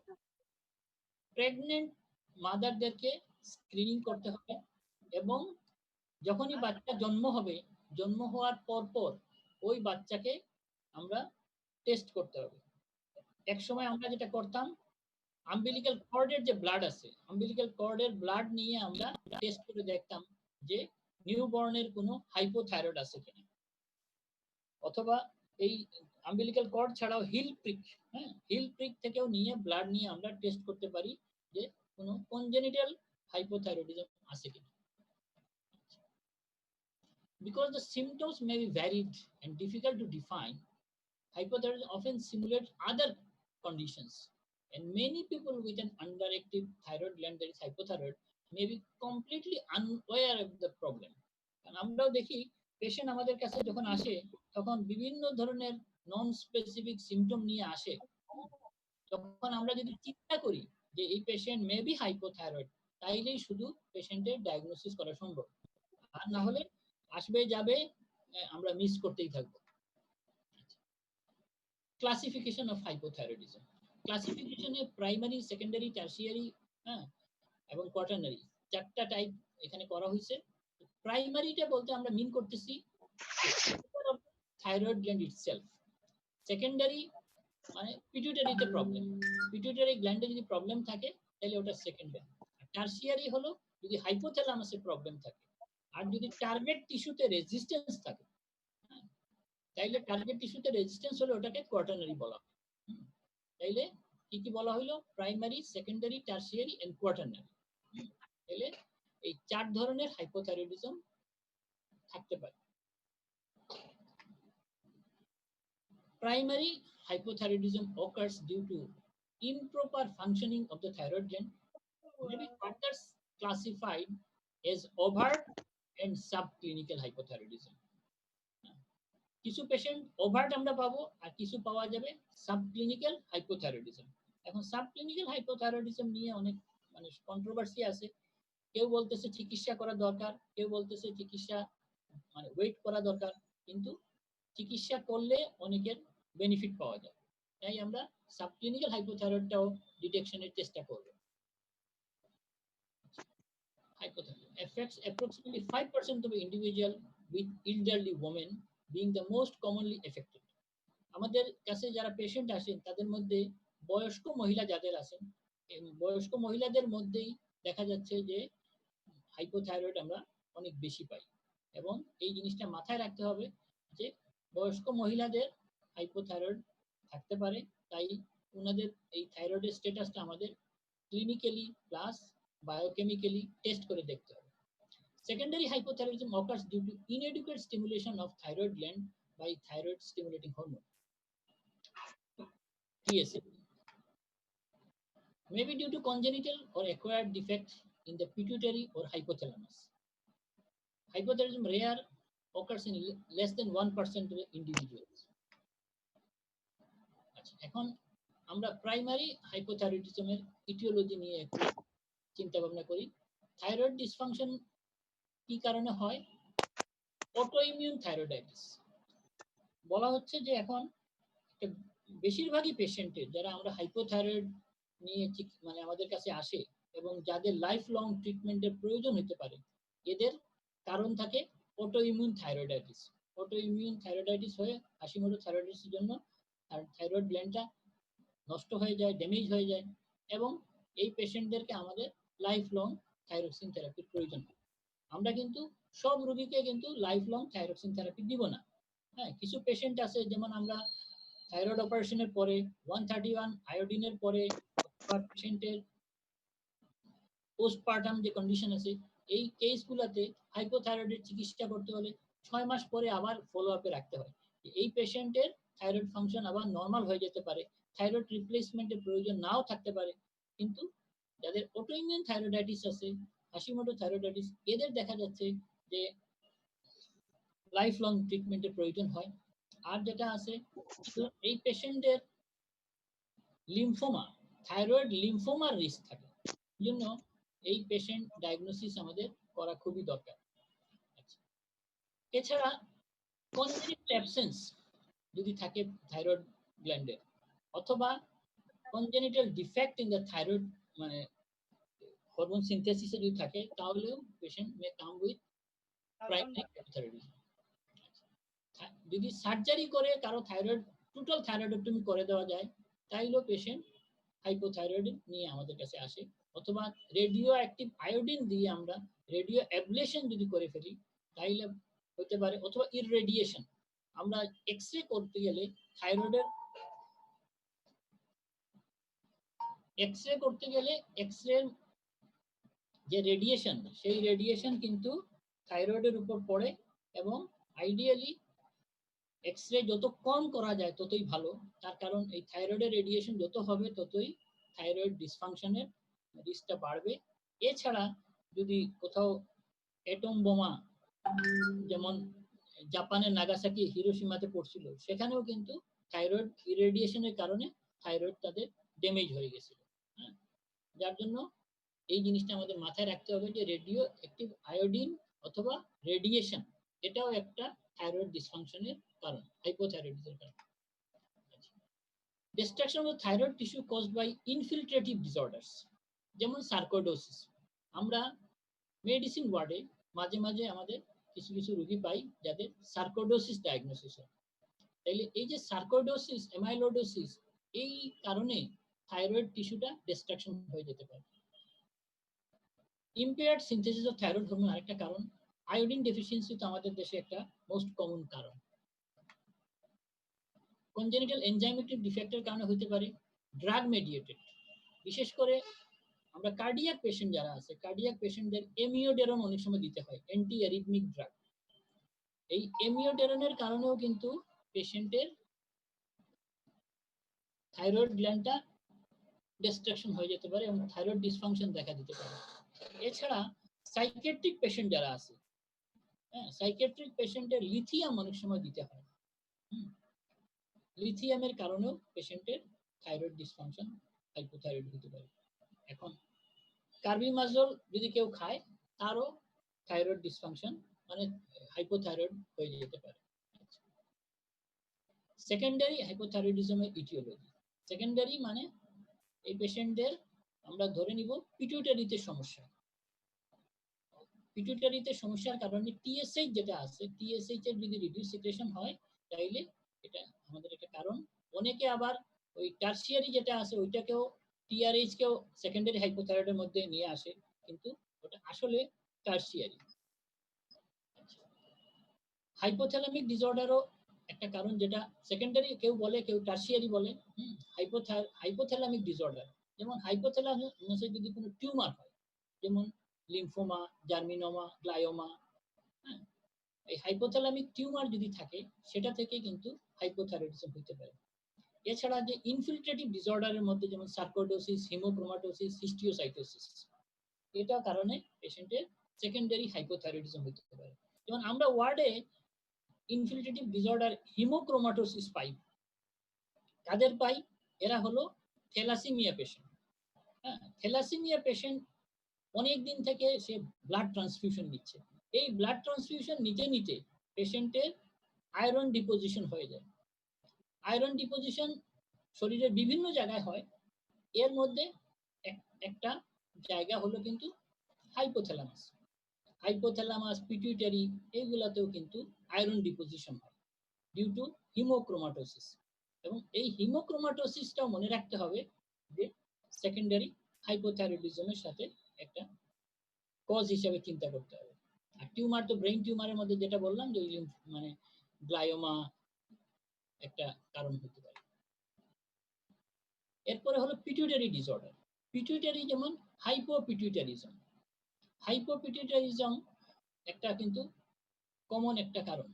প্রেগনেন্ট মাদারদেরকে স্ক্রিনিং করতে হবে এবং যখনই বাচ্চা জন্ম হবে, জন্ম হওয়ার পর ওই বাচ্চাকে আমরা টেস্ট করতে হবে। এক সময় আমরা যেটা করতাম, আম্বিলিক্যাল কর্ডের যে ব্লাড আছে, আম্বিলিক্যাল কর্ডের ব্লাড নিয়ে আমরা টেস্ট করে দেখতাম যে নিউবর্নের কোনো হাইপোথাইরয়েড আছে কিনা। অথবা এই আম্বিলিক্যাল কর্ড ছাড়াও হিল প্রিক, হিল প্রিক থেকেও নিয়ে ব্লাড নিয়ে আমরা টেস্ট করতে পারি যে কোনো কনজেনিটাল হাইপোথাইরয়েডিজম আছে কিনা। Because the symptoms may be varied and difficult to define, hypothyroidism often simulates other conditions, and many people with an underactive thyroid gland, that is hypothyroid, may be completely unaware of the problem. আমরাও দেখি patient আমাদের কাছে যখন আসে তখন বিভিন্ন ধরনের non specific symptom নিয়ে আসে। তখন আমরা যদি চিন্তা করি যে এই পেশেন্ট মে বি হাইপোথাইরয়েড, তাইলেই শুধু পেশেন্টের ডায়াগনোসিস করা সম্ভব, আর না হলে আসবে যাবে, আমরা মিস করতেই থাকবো। ক্লাসিফিকেশন অফ হাইপোথাইরয়েডিজম, ক্লাসিফিকেশনে প্রাইমারি, সেকেন্ডারি, টারশিয়ারি এবং কোয়াটারনারি চারটা টাইপ এখানে করা হয়েছে। প্রাইমারিটা বলতে আমরা মিন করতেছি থাইরয়েড গ্ল্যান্ড ইটসেলফ। সেকেন্ডারি মানে পিটুইটারিতে প্রবলেম, পিটুইটারি গ্ল্যান্ডে যদি প্রবলেম থাকে তাহলে ওটা সেকেন্ডারি। টারশিয়ারি হলো যদি হাইপোথ্যালামাসে প্রবলেম থাকে, আর যদি টার্গেট টিস্যুতে রেজিস্ট্যান্স থাকে, তাইলে টার্গেট টিস্যুতে রেজিস্ট্যান্স হলে ওটাকে কোয়াটারনারি বলা হয়। তাইলে কি কি বলা হলো? Primary, secondary, tertiary and quaternary. তাইলে এই চার ধরনের হাইপোথাইরয়েডিজম থাকতে পারে। Primary hypothyroidism occurs due to improper functioning of the thyroid gland, may be further classified as overt and subclinical hypothyroidism. কিছু পেশেন্ট ওভার্ট আমরা পাবো আর কিছু পাওয়া যাবে সাবক্লিনিক্যাল হাইপোথাইরয়েডিজম। এখন সাবক্লিনিক্যাল হাইপোথাইরয়েডিজম নিয়ে অনেক মানে কন্ট্রোভার্সি আছে। কেউ বলতেছে চিকিৎসা করা দরকার, কেউ বলতেছে চিকিৎসা মানে ওয়েট করা দরকার, কিন্তু চিকিৎসা করলে অনেকের বেনিফিট পাওয়া যায়। তাই আমরা সাবক্লিনিক্যাল হাইপোথাইরয়েডটাও ডিটেকশনের চেষ্টা করব। Hypothyroidism affects approximately 5% of individual with elderly women being the most commonly affected. আমাদের কাছে যারা পেশেন্ট আসেন তাদের মধ্যে বয়স্ক মহিলা যাদের আছেন, বয়স্ক মহিলাদের মধ্যেই দেখা যাচ্ছে যে হাইপোথাইরয়েড আমরা অনেক বেশি পাই। এবং এই জিনিসটা মাথায় রাখতে হবে যে বয়স্ক মহিলাদের হাইপোথাইরয়েড থাকতে পারে, তাই ওনাদের এই থাইরয়েডের স্ট্যাটাসটা আমাদের ক্লিনিক্যালি প্লাস বায়োকেমিক্যালি টেস্ট করে দেখতে হবে। Secondary hypothyroidism occurs due to inadequate stimulation of thyroid gland by thyroid stimulating hormone TSH, may be due to congenital or acquired defect in the pituitary or hypothalamus. Hypothyroidism rare occurs in less than 1% of individuals. এখন আমরা primary হাইপোথাইরয়েডিজমের aetiology নিয়ে একটু চিন্তা ভাবনা করি। Thyroid dysfunction কি কারণে হয়? অটোইমিউন থাইরয়েডাইটিস বলা হচ্ছে যে এখন বেশিরভাগই পেশেন্টের যারা আমরা হাইপোথাইরয়েড নিয়ে মানে আমাদের কাছে আসে এবং যাদের লাইফ লং ট্রিটমেন্টের প্রয়োজন হতে পারে, এদের কারণ থাকে অটোইমিউন থাইরয়েডাইটিস। অটোইমিউন থাইরয়েডাইটিস হয়ে হাসিমোটো থাইরয়েডাইটিসের জন্য থাইরয়েড গ্ল্যান্ডটা নষ্ট হয়ে যায়, ড্যামেজ হয়ে যায়, এবং এই পেশেন্টদেরকে আমাদের লাইফ লং থাইরক্সিন থেরাপির প্রয়োজন হয়। আমরা কিন্তু সব রোগীকে কিন্তু লাইফ লং থাইরক্সিন থেরাপি দিব না। হ্যাঁ, কিছু পেশেন্ট আছে যেমন আমরা থাইরয়েড অপারেশনের পরে 131 আয়োডিনের পরে পেশেন্টের পোস্টপার্টাম যে কন্ডিশন আছে, এই কেসগুলোতে হাইপোথাইরয়েডের চিকিৎসা করতে হলে 6 মাস পরে আবার ফলো আপে রাখতে হয়। এই পেশেন্টের থাইরয়েড ফাংশন আবার নর্মাল হয়ে যেতে পারে, থাইরয়েড রিপ্লেসমেন্টের প্রয়োজন নাও থাকতে পারে। কিন্তু যাদের অটোইমিউন থাইরয়েডাইটিস আছে, হাসিমোটো থাইরয়েডাইটিস, এদের দেখা যাচ্ছে যে লাইফ লং ট্রিটমেন্টের প্রয়োজন হয়। আর যেটা আছে, এই পেশেন্টদের লিম্ফোমা, থাইরয়েড লিম্ফোমার রিস্ক থাকে, জন্য এই পেশেন্ট ডায়াগনোসিস আমাদের করা খুবই দরকার। এছাড়া কনজেনিটাল অ্যাবসেন্স যদি থাকে থাইরয়েড গ্ল্যান্ডের, অথবা congenital defect in the thyroid মানে হরমোন সিনথেসিসে যদি থাকে, তাহলেও patient may come with primary hypothyroidism. যদি সার্জারি করে কারো থাইরয়েড টোটাল থাইরয়েডেক্টমি করে দেওয়া যায়, তাইলেও পেশেন্ট হাইপোথাইরয়েড নিয়ে আমাদের কাছে আসে। অথবা রেডিও অ্যাক্টিভ আয়োডিন দিয়ে আমরা রেডিও অ্যাবলেশন যদি করে ফেলি তাইলে হতে পারে, অথবা ইররেডিয়েশন। আমরা এক্সরে করতে গেলে থাইরয়েডের এক্সরে যে রেডিয়েশন, সেই রেডিয়েশন কিন্তু থাইরয়েডের উপর পড়ে, এবং আইডিয়ালি এক্সরে যত কম করা যায় ততই ভালো। তার কারণ এই থাইরয়েডের রেডিয়েশন যত হবে ততই থাইরয়েড ডিসফাংশনের রিস্কটা বাড়বে। এছাড়া যদি কোথাও অ্যাটম বোমা, যেমন জাপানের নাগাসাকি হিরোশিমাতে পড়ছিল, সেখানেও কিন্তু থাইরয়েড ইরেডিয়েশনের কারণে থাইরয়েড তাদের ড্যামেজ হয়ে গেছিল। হ্যাঁ, যার জন্য এই জিনিসটা আমাদের মাথায় রাখতে হবে যে রেডিও অ্যাক্টিভ আয়োডিন অথবা রেডিয়েশন, এটাও একটা থাইরয়েড ডিসফাংশনের কারণ, হাইপোথাইরয়েডিজমের কারণ। Destruction of thyroid tissue caused by infiltrative disorders, যেমন সার্কোডোসিস। আমরা মেডিসিন ওয়ার্ডে মাঝে মাঝে আমাদের কিছু কিছু রোগী পাই যাদের সার্কোডোসিস ডায়াগনোসিস হয়। তাইলে এই যে সার্কোডোসিস, অ্যামাইলোডোসিস, এই কারণে থাইরয়েড টিস্যুটা ডিস্ট্রাকশন হয়ে যেতে পারে। Impaired synthesis of thyroid hormone আরেকটা কারণ। আয়োডিন ডেফিসিয়েন্সি তো আমাদের দেশে একটা মোস্ট কমন কারণ। কনজেনিটাল এনজাইমেটিক ডিফেক্টের কারণে হতে পারে। ড্রাগ মেডিয়েটেড, বিশেষ করে আমরা কার্ডিয়াক পেশেন্ট যারা আছে, কার্ডিয়াক পেশেন্টদের এমিওডেরন অনেক সময় দিতে হয়, অ্যান্টি অ্যারিথমিক ড্রাগ। এই এমিওডেরনের কারণেও কিন্তু পেশেন্টের থাইরয়েড গ্ল্যান্ডটা ডিস্ট্রাকশন হয়ে যেতে পারে এবং থাইরয়েড ডিসফাংশন দেখা দিতে পারে। এছাড়া সাইকিয়াট্রিক পেশেন্ট যারা আছে, হ্যাঁ, সাইকিয়াট্রিক পেশেন্টের লিথিয়াম অনেক সময় দিতে হয়। লিথিয়ামের কারণেও পেশেন্টের থাইরয়েড ডিসফাংশন, হাইপোথাইরয়েড হতে পারে। এখন কার্বিমাজল যদি কেউ খায়, তারও থাইরয়েড ডিসফাংশন মানে হাইপোথাইরয়েড হয়ে যেতে পারে। Secondary হাইপোথাইরয়েডিজমের aetiology. সেকেন্ডারি মানে এই পেশেন্টদের আমরা ধরে নিব পিটুইটারিতে সমস্যা। পিটুইটারিতে সমস্যার কারণে টিএসএইচ যেটা আছে, টিএসএইচ এর যদি রিডিউস সিক্রেশন হয়, তাইলে এটা আমাদের একটা কারণ। অনেকে আবার ওই টারশিয়ারি যেটা আছে ওইটাকেও, টিআরএইচ কেও সেকেন্ডারি হাইপোথাইরয়েডের মধ্যে নিয়ে আসে, কিন্তু ওটা আসলে টারশিয়ারি। হাইপোথ্যালামিক ডিসঅর্ডারও একটা কারণ, যেটা সেকেন্ডারি কেউ বলে, কেউ টারশিয়ারি বলে। হাইপোথ্যালামিক ডিসঅর্ডার, যেমন হাইপোথ্যালামাসে যদি কোনো টিউমার হয়, যেমন লিম্ফোমা, জার্মিনোমা, গ্লায়োমা, হ্যাঁ, এই হাইপোথ্যালামিক টিউমার যদি থাকে, সেটা থেকে কিন্তু হাইপোথাইরয়েডিজম হতে পারে। এছাড়া যে ইনফিল্ট্রেটিভ ডিসঅর্ডারের মধ্যে যেমন সার্কোডোসিস, হিমোক্রোমাটোসিস, হিস্টিওসাইটোসিস, এটা কারণে পেশেন্টের সেকেন্ডারি হাইপোথাইরয়েডিজম হতে পারে। যেমন আমরা ওয়ার্ডে ইনফিল্ট্রেটিভ ডিসঅর্ডার হিমোক্রোমাটোসিস পাই, কাদের পাই? এরা হলো থ্যালাসেমিয়া পেশেন্ট। হ্যাঁ, থ্যালাসেমিয়া পেশেন্ট অনেক দিন থেকে সে ব্লাড ট্রান্সফিউশন নিচ্ছে। এই ব্লাড ট্রান্সফিউশন নিতে নিতে পেশেন্টের আয়রন ডিপোজিশন হয়ে যায়। আয়রন ডিপোজিশন শরীরের বিভিন্ন জায়গায় হয়। এর মধ্যে একটা জায়গা হলো কিন্তু হাইপোথ্যালামাস। হাইপোথ্যালামাস, পিটুইটারি, এইগুলাতেও কিন্তু আয়রন ডিপোজিশন হয় ডিউ টু হিমোক্রোমাটোসিস। এবং এই হিমোক্রোমাটোসিসটাও মনে রাখতে হবে যে সেকেন্ডারি হাইপোথাইরয়েডিজমের সাথে একটা কজ হিসেবে চিন্তা করতে হবে। আর টিউমার তো ব্রেইন টিউমারের মধ্যে যেটা বললাম যে মানে গ্লায়োমা একটা কারণ হতে পারে। এরপরে হলো পিটুইটারি ডিসঅর্ডার। পিটুইটারি যেমন হাইপোপিটুইটারিজম। হাইপোপিটুইটারিজম একটা কিন্তু কমন একটা কারণ।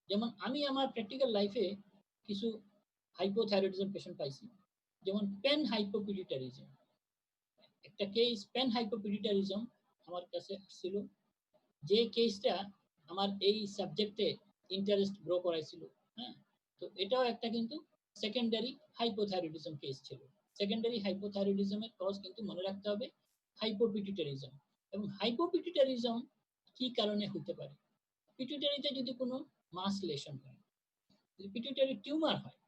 যেমন আমি আমার প্র্যাকটিক্যাল লাইফে কিছু হাইপোথাইরয়েডিজম পেশেন্ট পাইছি। যেমন পেন হাইপোপিটুইটারিজম, একটা কেস পেন হাইপোপিটুইটারিজম আমার কাছে ছিল, যে কেসটা আমার এই সাবজেক্টে ইন্টারেস্ট গ্রো করাইছিল। হ্যাঁ, তো এটাও একটা কিন্তু সেকেন্ডারি হাইপোথাইরয়েডিজম কেস ছিল। সেকেন্ডারি হাইপোথাইরয়েডিজমের কজ কিন্তু মনে রাখতে হবে হাইপোপিটুইটারিজম। এবং হাইপোপিটুইটারিজম কি কারণে হতে পারে? পিটুইটারিতে যদি কোনো মাস লেশন হয়, যদি পিটুইটারি টিউমার হয়,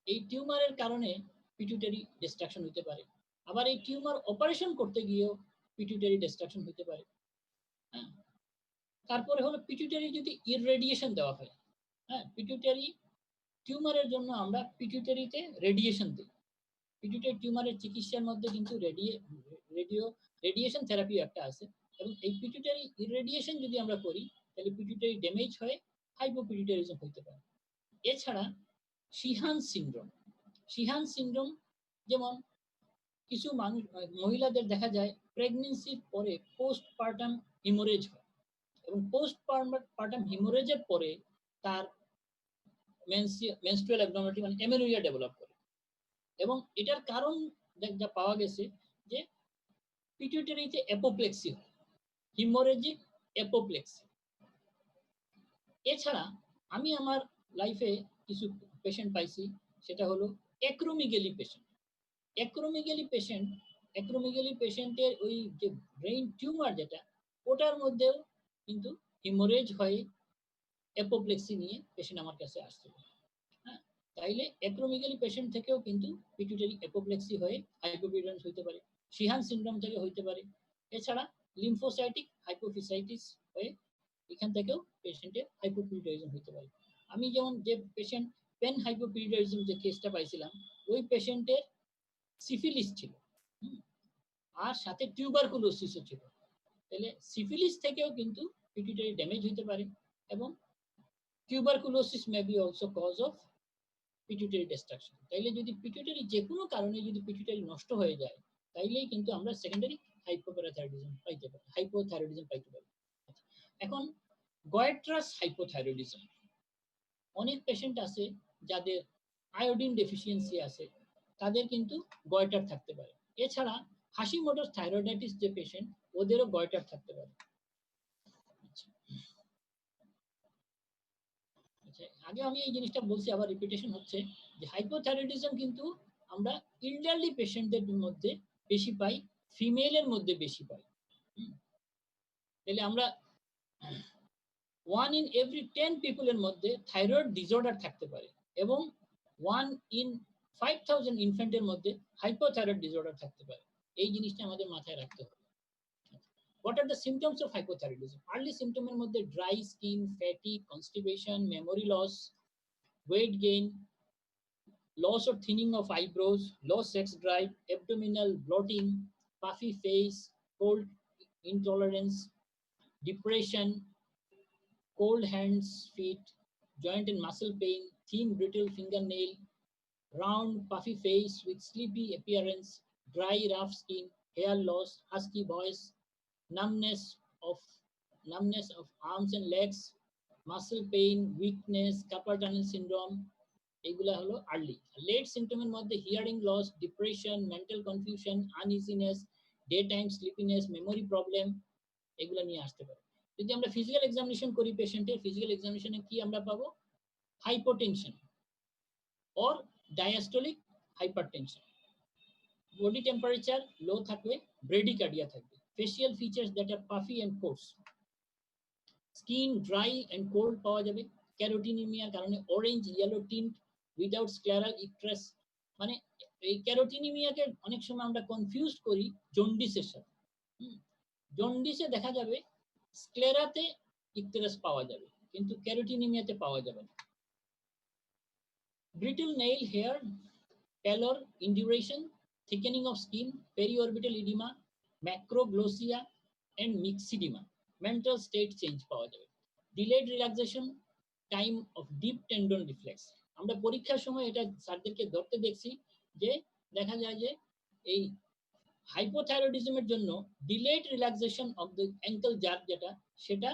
এই টিউমারের কারণে পিটুইটারি ডিস্ট্রাকশন হতে পারে। আবার এই টিউমার অপারেশন করতে গিয়েও পিটুইটারি ডিস্ট্রাকশন হতে পারে। হ্যাঁ, তারপরে হলো পিটুইটারি যদি ইররেডিয়েশন দেওয়া হয়। হ্যাঁ, পিটুইটারি টিউমারের জন্য আমরা পিটুইটারিতে রেডিয়েশন দিই। পিটুইটারি টিউমারের চিকিৎসার মধ্যে কিন্তু রেডিয়েশন থেরাপিও একটা আছে। এবং এই পিটুইটারি ইররেডিয়েশন যদি আমরা করি তাহলে পিটুইটারি ড্যামেজ হয়ে হাইপোপিটুইটারিজম হতে পারে। এছাড়া শিহান সিনড্রোম, শিহান সিনড্রোম যেমন কিছু মানুষ, মহিলাদের দেখা যায় প্রেগনেন্সির পরে পোস্টপার্টাম হিমোরেজ হয়, এবং পোস্টপার্টাম হিমোরেজের পরে তার মেনস্ট্রুয়াল অ্যাবনর্মালিটি মানে এমেনুরিয়া ডেভেলপ করে। এবং এটার কারণ যা পাওয়া গেছে যে পিটুইটারিতে অ্যাপোপ্লেক্সি হয়, হিমোরেজিক অ্যাপোপ্লেক্সি। এছাড়া আমি আমার লাইফে কিছু পেশেন্ট পাইছি, সেটা হলো অ্যাক্রোমিগ্যালি পেশেন্ট। অ্যাক্রোমিগ্যালি পেশেন্টের ওই যে ব্রেইন টিউমার যেটা, ওটার মধ্যেও কিন্তু হিমোরেজ হয়ে অ্যাপোপ্লেক্সি নিয়ে পেশেন্ট আমার কাছে আসছিল। হ্যাঁ, তাইলে অ্যাক্রোমিগ্যালি পেশেন্ট থেকেও কিন্তু পিটুইটারি অ্যাপোপ্লেক্সি হয়ে হাইপোপিটুইটারিজম হতে পারে, শিহান সিনড্রোম থেকে হতে পারে। এছাড়া লিম্ফোসাইটিক হাইপোফিসাইটিস হয়ে এখান থেকেও পেশেন্টের হাইপোপিটুইটারিজম হতে পারে। আমি যেমন যে পেশেন্ট পেন হাইপোপিটুইটারিজম যে কেসটা পাইছিলাম, ওই পেশেন্টের সিফিলিস ছিল, আর সাথে টিউবারকুলোসিসও ছিল। তাহলে সিফিলিস থেকেও কিন্তু পিটুইটারি ড্যামেজ হতে পারে, এবং tuberculosis may be also cause of pituitary destruction. তাইলে যদি পিটুইটারি যে কোনো কারণে যদি পিটুইটারি নষ্ট হয়ে যায়, তাইলেই কিন্তু আমরা সেকেন্ডারি হাইপোথাইরয়েডিজম পাইতে পারি। এখন গয়েট্রাস হাইপোথাইরয়েডিজম, অনেক পেশেন্ট আছে যাদের আয়োডিন ডেফিসিয়েন্সি আছে, তাদের কিন্তু গয়টার থাকতে পারে। এছাড়া হাশিমোটোস থাইরয়েডাইটিস যে পেশেন্ট, ওদেরও গয়টার থাকতে পারে। আগে আমি এই জিনিসটা বলছি, আবার রিপিটেশন হচ্ছে যে হাইপোথাইরয়েডিজম কিন্তু আমরা এল্ডারলি পেশেন্টদের মধ্যে বেশি পাই, ফিমেলের মধ্যে বেশি পাই। তাহলে আমরা 1 in every 10 পিপলের মধ্যে থাইরয়েড ডিসঅর্ডার থাকতে পারে, এবং 1 in 5000 ইনফ্যান্টের মধ্যে হাইপোথাইরয়েড ডিসঅর্ডার থাকতে পারে। এই জিনিসটা আমাদের মাথায় রাখতে হবে। What are the symptoms of hypothyroidism? Early symptom এর মধ্যে dry skin, fatigue, constipation, memory loss, weight gain, loss or thinning of eyebrows, low sex drive, abdominal bloating, puffy face, cold intolerance, depression, cold hands, feet, joint and muscle pain, thin brittle fingernail, round puffy face with sleepy appearance, dry rough skin, hair loss, husky voice, numbness of arms and legs, muscle pain, weakness, carpal tunnel syndrome, এগুলা হলো early. Late সিমটমের মধ্যে hearing loss, depression, mental confusion, uneasiness, day time sleepiness, memory problem, এগুলা নিয়ে আসতে পারে। যদি আমরা ফিজিক্যাল এক্সামিনেশন করি পেশেন্টের, ফিজিক্যাল এক্সামিনেশনে কি আমরা পাবো? Hypotension or diastolic hypertension. Body temperature low থাকলে bradycardia থাকবে. Facial features that are puffy and coarse. Skin dry and cold পাওয়া যাবে. Carotenemia কারণে orange yellow tint without scleral icterus, মানে এই ক্যারোটিনিমিয়াকে অনেক সময় আমরা কনফিউজ করি জন্ডিসের সাথে। জন্ডিসে দেখা যাবে স্ক্লেরাতে ইকটেরাস পাওয়া যাবে, কিন্তু ক্যারোটিনিমিয়াতে পাওয়া যাবে না। Brittle nail hair, pallor, induration, thickening of skin, periorbital edema, macroglossia and myxedema, mental state change পাওয়া যাবে। Delayed relaxation, time of deep tendon reflex, আমরা পরীক্ষার সময় এটা স্যারদেরকে ধরতে দেখছি যে দেখা যায় যে এই হাইপোথাইরয়েডিজমের জন্য delayed relaxation of the ankle jerk যেটা সেটা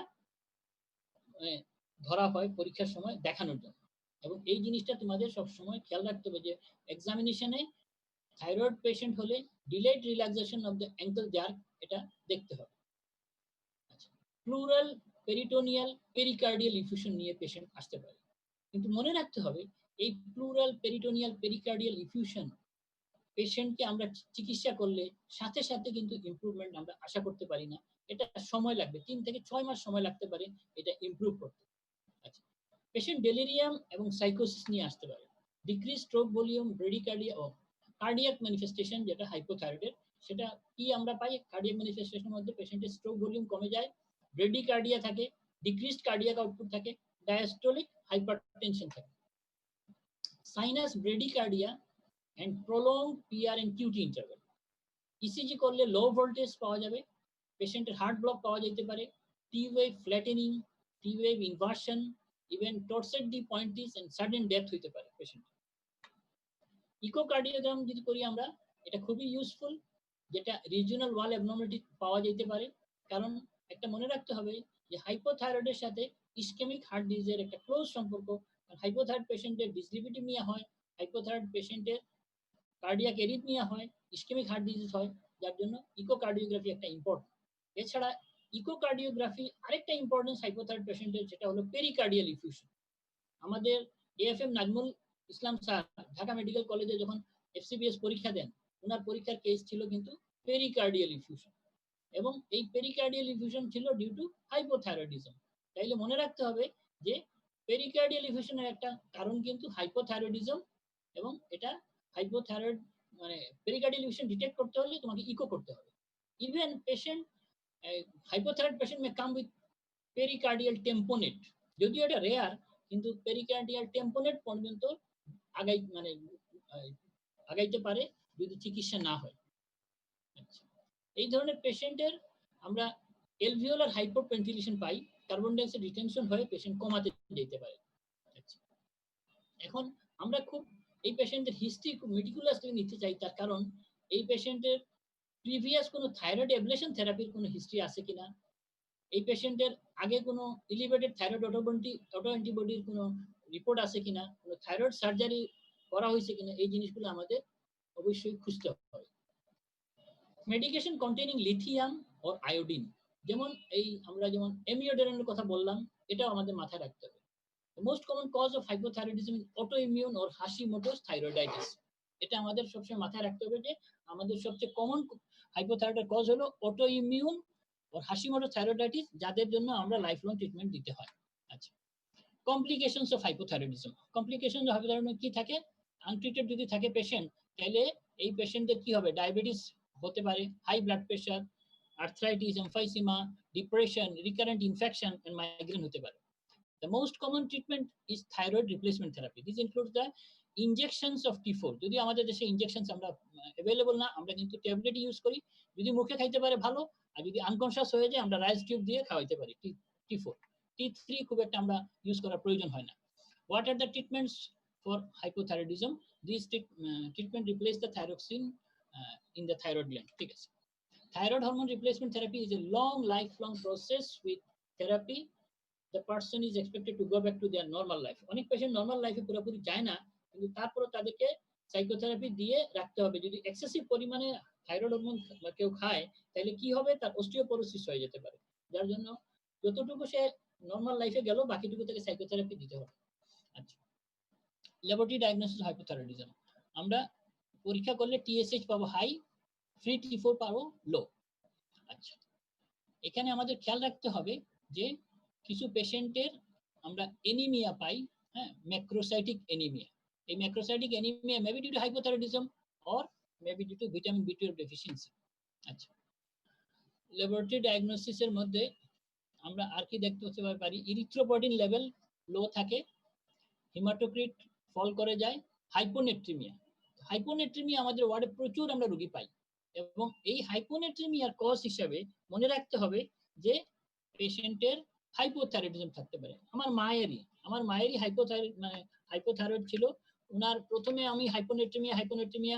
ধরা হয় পরীক্ষার সময় দেখানোর জন্য। এবং এই জিনিসটা তোমাদের সব সময় খেয়াল রাখতে হবে যে এক্সামিনেশনে থাইরয়েড পেশেন্ট হলে delayed relaxation of the ankle jerk এটা দেখতে হবে। আচ্ছা, প্লুরাল পেরিটোনিয়াল পেরিকার্ডিয়াল ইফিউশন নিয়ে পেশেন্ট আসতে পারে, কিন্তু মনে রাখতে হবে এই প্লুরাল পেরিটোনিয়াল পেরিকার্ডিয়াল ইফিউশন পেশেন্টকে আমরা চিকিৎসা করলে সাথে সাথে কিন্তু ইমপ্রুভমেন্ট আমরা আশা করতে পারি না, এটা সময় লাগবে, 3 থেকে 6 মাস সময় লাগতে পারে এটা ইমপ্রুভ করতে। আচ্ছা, পেশেন্ট ডেলিরিয়াম এবং সাইকোসিস নিয়ে আসতে পারে। ডিক্রিজ স্ট্রোক ভলিউম, ব্রেডিকার্ডিয়া ও কার্ডিয়াক ম্যানিফেস্টেশন যেটা হাইপোথাইরয়েডের, সেটা কি আমরা পাই কার্ডিয়াক ম্যানিফেস্টেশনের মধ্যে পেশেন্টের স্ট্রোক ভলিউম কমে যায়, ব্রেডিকার্ডিয়া থাকে, ডিক্রিজড কার্ডিয়াক আউটপুট থাকে, ডায়াস্টোলিক হাইপারটেনশন থাকে। Sinus bradycardia and prolonged PR and QT interval. ECG করলে লো ভোল্টেজ পাওয়া যাবে, পেশেন্টের হার্ট ব্লক পাওয়া যেতে পারে, T wave flattening, T wave inversion, even torsades de pointes and sudden death হতে পারে পেশেন্ট। ইকোকার্ডিওগ্রাম যদি করি আমরা, এটা খুবই ইউজফুল, যেটা রিজিওনাল ওয়াল অ্যাবনর্মালিটি পাওয়া যেতে পারে, কারণ একটা মনে রাখতে হবে যে হাইপোথাইরয়েডের সাথে ইসকেমিক হার্ট ডিজিজের একটা ক্লোজ সম্পর্ক। হাইপোথাইরয়েড পেশেন্টের ডিসলিপিডিমিয়া হয়, হাইপোথাইরয়েড পেশেন্টের কার্ডিয়াক এরিথমিয়া হয়, ইসকেমিক হার্ট ডিজিজ হয়, যার জন্য ইকোকার্ডিওগ্রাফি একটা ইম্পর্টেন্ট। এছাড়া ইকোকার্ডিওগ্রাফি আরেকটা ইম্পর্টেন্স হাইপোথাইরয়েড পেশেন্টের, যেটা হলো পেরিকার্ডিয়াল ইফিউশন। আমাদের AFM Nazmul Islam sir Dhaka medical কলেজে যখন এফসিবিএস পরীক্ষা দেন, ওনার পরীক্ষার কেস ছিল কিন্তু পেরিকার্ডিয়াল ইফিউশন, এবং এই পেরিকার্ডিয়াল ইফিউশন ছিল ডিউ টু হাইপোথাইরয়েডিজম। তাইলে মনে রাখতে হবে যে পেরিকার্ডিয়াল ইফিউশনের একটা কারণ কিন্তু হাইপোথাইরয়েডিজম, এবং এটা হাইপোথাইরয়েড মানে পেরিকার্ডিয়াল ইফিউশন ডিটেক্ট করতে হলে তোমাকে ইকো করতে হবে। Even patient hypothyroid patient may come with pericardial tamponade, যদিও এটা রেয়ার, কিন্তু পেরিকার্ডিয়াল টেম্পোনেট পর্যন্ত আগাইতে পারে যদি চিকিৎসা না হয়। আচ্ছা, এই ধরনের পেশেন্টের আমরা এলভিওলার হাইপোভেন্টিলেশন পাই, কার্বন ডাই অক্সাইড রিটেনশন হয়ে পেশেন্ট কমাতে যেতে পারে। আচ্ছা, এখন আমরা খুব এই পেশেন্টের হিস্ট্রি খুব মেটিকুলাসলি নিতে চাই, তার কারণ এই পেশেন্টের প্রিভিয়াস কোনো থাইরয়েড অ্যাবলেশন থেরাপির কোনো হিস্ট্রি আছে কিনা, এই পেশেন্টের আগে কোনো এলিভেটেড থাইরয়েড অটো অ্যান্টিবডির কোনো রিপোর্ট আছে কিনা, কোনো থাইরয়েড সার্জারি করা হয়েছে কিনা, এই জিনিসগুলো আমাদের অবশ্যই খুঁজতে হবে। Medication containing lithium or iodine, যেমন এই আমরা যেমন এমিওডারেনের কথা বললাম, এটাও আমাদের মাথায় রাখতে হবে। The most common cause of hypothyroidism is autoimmune or Hashimoto's thyroiditis. এটা আমাদের সবসময় মাথায় রাখতে হবে যে আমাদের সবচেয়ে কমন হাইপোথাইরয়েডের কজ হলো অটোইমিউন or Hashimoto's thyroiditis, যাদের জন্য আমরা লাইফ লং ট্রিটমেন্ট দিতে হয়। আচ্ছা, complications of hypothyroidism, complication of hypothyroidism কি থাকে, আনট্রিটেড যদি থাকে পেশেন্ট, তাহলে এই পেশেন্টদের কি হবে, ডায়াবেটিস হতে পারে, high blood pressure, arthritis, emphysema, depression, recurrent infection and migraine হতে পারে। The most common treatment is thyroid replacement therapy. This includes the injections of T4. যদি আমাদের দেশে ইনজেকশনস আমরা अवेलेबल না, আমরা কিন্তু ট্যাবলেট ইউজ করি, যদি মুখে খাইতে পারে ভালো, আর যদি আনকনশাস হয়ে যায় আমরা রাইস টিউব দিয়ে খাওয়াইতে পারি T4। T3 খুব একটা আমরা ইউজ করার প্রয়োজন হয় না। What are the treatments for hypothyroidism? These treatment replace the thyroxine in the thyroid gland. ঠিক আছে। Thyroid hormone replacement therapy is a long lifelong process with therapy the person is expected to go back to their normal life. অনেক patient normal লাইফে পুরোপুরি যায় না, কিন্তু তারপরে তাদেরকে সাইকোথেরাপি দিয়ে রাখতে হবে। যদি এক্সেসিভ পরিমাণে থাইরয়েড হরমোন কেউ খায়, তাহলে কি হবে, তার অস্টিওপোরোসিস হয়ে যেতে পারে, যার জন্য যতটুকু সে নরমাল লাইফে গেল বাকিটুকু থেকে সাইকোথেরাপি দিতে হবে। আচ্ছা, ল্যাবরেটরি ডায়াগনোসিস হাইপোথাইরয়েডিজম, আমরা পরীক্ষা করলে টিএসএইচ পাবো হাই, ফ্রি T4 পাবো লো। আচ্ছা, এখানে আমাদের খেয়াল রাখতে হবে যে কিছু পেশেন্টের আমরা এনিমিয়া পাই, হ্যাঁ, ম্যাক্রোসাইটিক এনিমিয়া। এই macrocytic anaemia maybe due to hypothyroidism or maybe due to vitamin B12 deficiency. আচ্ছা, ল্যাবরেটরি ডায়াগনোসিসের মধ্যে আমরা আর কি দেখতে পারি, ইরিথ্রোপয়েটিন লেভেল লো থাকে, হিমাটোক্রিট ফল করে যায়, হাইপোনেট্রিমিয়া। হাইপোনেট্রিমিয়া আমাদের ওয়ার্ডে প্রচুর আমরা রোগী পাই, এবং এই হাইপোনেট্রিমিয়ার কজ হিসাবে মনে রাখতে হবে যে পেশেন্টের হাইপোথাইরয়েডিজম থাকতে পারে। আমার মায়েরই হাইপোথাইরয়েড ছিল। ওনার প্রথমে আমি হাইপোনেট্রিমিয়া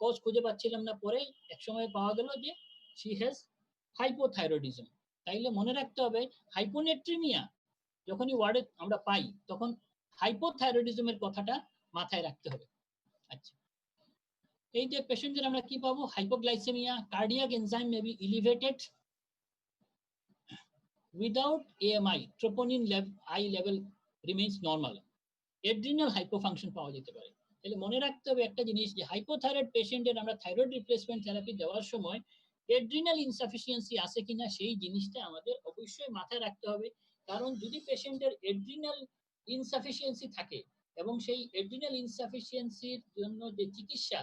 কজ খুঁজে পাচ্ছিলাম না, পরে এক সময় পাওয়া গেল যে শি হ্যাজ হাইপোথাইরয়েডিজম। তাইলে মনে রাখতে হবে হাইপোনেট্রিমিয়া যখনই ওয়ার্ডে আমরা পাই তখন হাইপোথাইরয়েডিজমের কথাটা মাথায় রাখতে হবে। আচ্ছা, এই যে পেশেন্টদের আমরা কি পাবো, hypoglycaemia, cardiac enzyme may be elevated without AMI, troponin I level remains normal, adrenal hypofunction পাওয়া যেতে পারে। তাহলে মনে রাখতে হবে একটা জিনিস যে হাইপোথাইরয়েড পেশেন্টের আমরা থাইরয়েড রিপ্লেসমেন্ট থেরাপি দেওয়ার সময় এড্রিনাল ইনসাফিসিয়েন্সি আছে কিনা সেই জিনিসটা আমাদের অবশ্যই মাথায় রাখতে হবে। কারণ যদি পেশেন্টের এড্রিনাল ইনসাফিসিয়েন্সি থাকে এবং সেই এড্রিনাল ইনসাফিসিয়েন্সির জন্য যে চিকিৎসা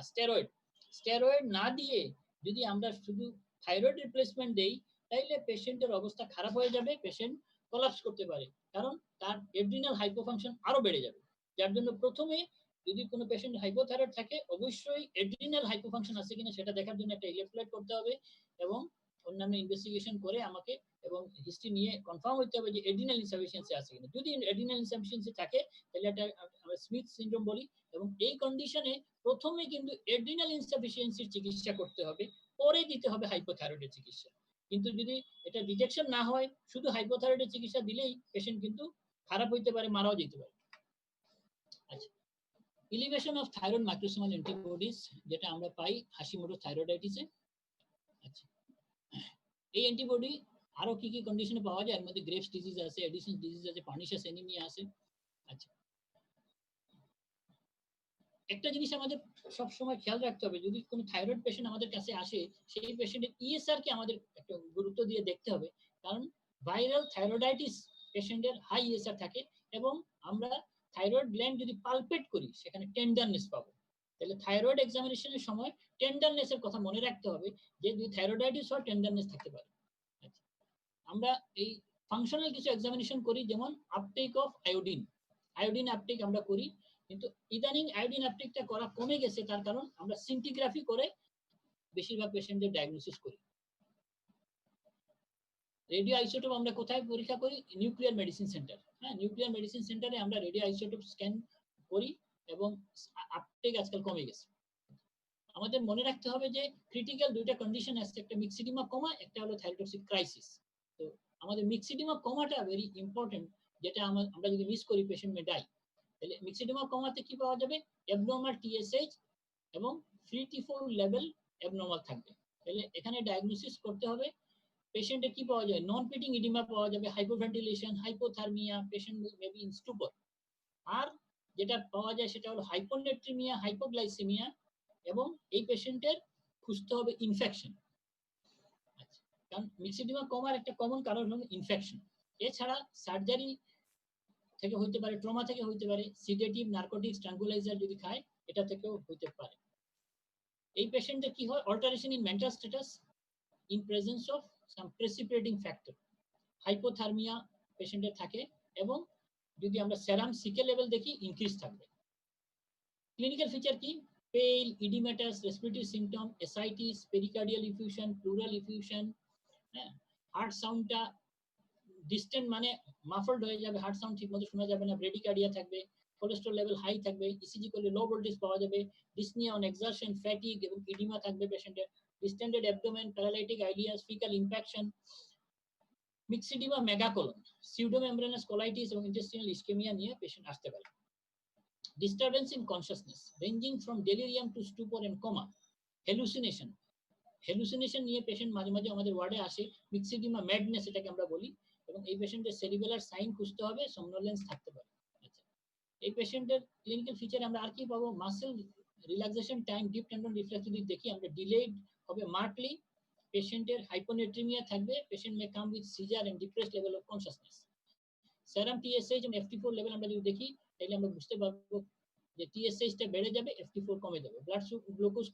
স্টেরয়েড না দিয়ে যদি আমরা শুধু থাইরয়েড রিপ্লেসমেন্ট দেই, তাইলে পেশেন্টের অবস্থা খারাপ হয়ে যাবে, পেশেন্ট কোলাপস করতে পারে, কারণ তার এড্রিনাল হাইপোফাংশন আরো বেড়ে যাবে। যার জন্য প্রথমে যদি কোনো পেশেন্ট হাইপোথাইরয়েড থাকে অবশ্যই এড্রিনাল হাইপোফাংশন আছে কিনা সেটা দেখার জন্য একটা ইলেক্ট্রোলাইট করতে হবে এবং অন্যান্য ইনভেস্টিগেশন করে আমাকে এবং হিস্ট্রি নিয়ে কনফার্ম হতে হবে যে এড্রিনাল ইনসাফিসিয়েন্সি আছে কিনা। যদি এড্রিনাল ইনসাফিসিয়েন্সি থাকে তাহলে এটা আমরা স্মিথ সিনড্রোম বলি, এবং এই কন্ডিশনে প্রথমে কিন্তু এড্রিনাল ইনসাফিসিয়েন্সির চিকিৎসা করতে হবে, পরে দিতে হবে হাইপোথাইরয়েডের চিকিৎসা। কিন্তু যদি এটা রিজেকশন না হয়, শুধু হাইপোথাইরয়েডের চিকিৎসা দিলেই পেশেন্ট কিন্তু খারাপ হইতে পারে, মারাও যেতে পারে। আচ্ছা, elevation of thyroid microsomal antibodies যেটা আমরা পাই হাশিমোটো থাইরয়েডাইটিসে। আচ্ছা, এই অ্যান্টিবডি আরো কি কি কন্ডিশনে পাওয়া যায়, এর মধ্যে গ্রেভস ডিজিজ আছে, এডিসন ডিজিজ আছে, পার্নিশিয়াস এনিমিয়া আছে। আচ্ছা, একটা জিনিস আমাদের সব সময় খেয়াল রাখতে হবে, যদি কোনো থাইরয়েড পেশেন্ট আমাদের কাছে আসে সেই পেশেন্টের ইএসআর কে আমাদের একটা গুরুত্ব দিয়ে দেখতে হবে, কারণ ভাইরাল থাইরয়েডাইটিস পেশেন্টের হাই ইএসআর থাকে এবং আমরা থাইরয়েড গ্ল্যান্ড যদি পালপেট করি সেখানে টেন্ডারনেস পাবো। তাহলে থাইরয়েড এক্সামিনেশনের সময় টেন্ডারনেসের কথা মনে রাখতে হবে যে যদি থাইরয়েডাইটিস হয় টেন্ডারনেস থাকতে পারে। আচ্ছা, আমরা এই ফাংশনাল কিছু এক্সামিনেশন করি, যেমন আপটেক অফ আয়োডিন আপটেক আমরা করি, কিন্তু ইদানিং আয়োডিন আপটেকটা করা কমে গেছে, তার কারণ আমরা সিন্টিগ্রাফি করে বেশিরভাগ পেশেন্টদের ডায়াগনোসিস করি। রেডিও আইসোটোপ আমরা কোথায় পরীক্ষা করি, নিউক্লিয়ার মেডিসিন সেন্টার। হ্যাঁ, নিউক্লিয়ার মেডিসিন সেন্টারে আমরা রেডিও আইসোটোপ স্ক্যান করি এবং আপটেক আজকাল কমে গেছে। আমাদের মনে রাখতে হবে যে ক্রিটিক্যাল দুইটা কন্ডিশন আছে, একটা মিক্সিডিমা কমা, একটা হলো থাইরয়েডটক্সিক ক্রাইসিস। তো আমাদের মিক্সিডিমা কমাটা ভেরি ইম্পর্টেন্ট, যেটা আমরা যদি মিস করি পেশেন্ট মে ডাই। তাহলে মিক্সিডিমা কমাতে কি পাওয়া যাবে, অ্যাবনর্মাল টিএসএইচ এবং ফ্রি T4 লেভেল অ্যাবনর্মাল থাকবে। তাহলে এখানে ডায়াগনোসিস করতে হবে পেশেন্টে কি পাওয়া যায়, নন পিটিং ইডিমা পাওয়া যাবে, hypoventilation, hypothermia, patient maybe in stupor. আর যেটা পাওয়া যায় সেটা হলো হাইপোনেট্রিমিয়া, হাইপোগ্লাইসেমিয়া, এবং এই পেশেন্টের খুঁজতে হবে ইনফেকশন। আচ্ছা, কারণ মিক্সিডিমা কমার একটা কমন কারণ হলো ইনফেকশন। এছাড়া সার্জারি থেকে হইতে পারে, ট্রমা থেকে হইতে পারে, সিডেটিভ, নার্কোটিক্স, ট্রাঙ্কুলাইজার যদি খায় এটা থেকেও হইতে পারে। এই পেশেন্টের কি হয়, alteration in mental status in presence of some precipitating factor, hypothermia পেশেন্টের থাকে, এবং যদি আমরা সেরাম সিকে লেভেল দেখি ইনক্রিজ থাকবে। ক্লিনিক্যাল ফিচার কি, pale, oedematous, respiratory symptom, ascites, pericardial effusion, pleural effusion. হ্যাঁ, হার্ট সাউন্ডটা ডিস্টেন্ট মানে মাফলড হয়ে যাবে, হার্ট সাউন্ড ঠিকমতো শোনা যাবে না, ব্রেডিকার্ডিয়া থাকবে, কোলেস্টেরল লেভেল হাই থাকবে, ইসিজি করলে লো ভোল্টেজ পাওয়া যাবে, ডিসনিয়া অন এক্সারশন, ফ্যাটিগ এবং ইডিমা থাকবে পেশেন্টের, distended abdomen, paralytic ileus, faecal infection, myxoedema megacolon, pseudomembranous colitis এবং ইন্টেস্টিনাল ইসকেমিয়া নিয়ে পেশেন্ট আসতে পারে। Disturbance in consciousness ranging from delirium to stupor and coma, hallucination নিয়ে পেশেন্ট মাঝে মাঝে আমাদের ওয়ার্ডে আসে, মিক্সিডিমা ম্যাডনেস এটাকে আমরা বলি, এবং এই পেশেন্টের সেরিবেলার সাইন খুঁজতে হবে, somnolence থাকতে পারে। আচ্ছা, এই পেশেন্টের ক্লিনিক্যাল ফিচারে আমরা আর কি পাবো, muscle relaxation time deep tendon reflex যদি দেখি আমরা ডিলেড হবে মার্কলি, পেশেন্টের হাইপোনেট্রিমিয়া থাকবে, patient may come with seizure and depressed level of consciousness. Serum TSH এবং FT4 লেভেল আমরা যদি দেখি তাহলে আমরা বুঝতে পারবো যে টিএসএইচটা বেড়ে যাবে, FT4 কমে যাবে, ব্লাড গ্লুকোজ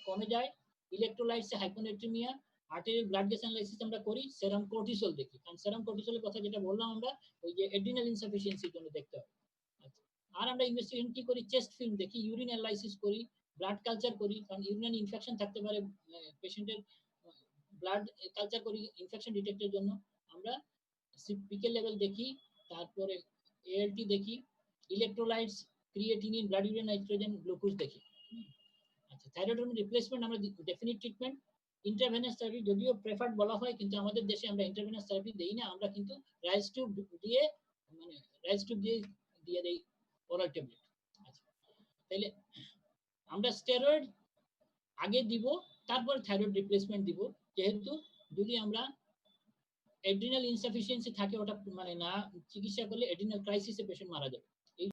কমে যায়, ইলেকট্রোলাইটসে hyponatraemia, arterial blood gas analysis আমরা করি, সেরাম কর্টিসল দেখি, কারণ সেরাম কর্টিসলের কথা যেটা বললাম আমরা ওই যে এড্রিনাল ইনসাফিসিয়েন্সির জন্য দেখতে হবে। আর আমরা ইনভেস্টিগেশন কি করি, চেস্ট ফিল্ম দেখি, ইউরিন অ্যানালাইসিস করি, ব্লাড কালচার করি, কারণ ইউরিনারি ইনফেকশন থাকতে পারে, পেশেন্টের ব্লাড কালচার করি ইনফেকশন ডিটেক্টের জন্য। আমরা পিকে লেভেল দেখি, তারপরে ALT দেখি, electrolytes, creatinine, blood urine nitrogen, glucose দেখি। আচ্ছা, থাইরয়েড হরমোন রিপ্লেসমেন্ট আমরা ডেফিনিট ট্রিটমেন্ট, ইন্টারভেনাস থেরাপি যদিও প্রেফার্ড বলা হয়, কিন্তু আমাদের দেশে আমরা ইন্টারভেনাস থেরাপি দেই না, আমরা কিন্তু রাইস টিউব দিয়ে দিয়ে দেই ওরাল ট্যাবলেট। আচ্ছা, তাহলে আমরা স্টেরয়েড আগে দিব, তারপর থাইরয়েড রিপ্লেসমেন্ট দিব, যেহেতু যদি আমরা এড্রিনাল ইনসাফিসিয়েন্সি থাকে ওটা মানে না চিকিৎসা করলে এড্রিনাল ক্রাইসিসে পেশেন্ট মারা যাবে। এই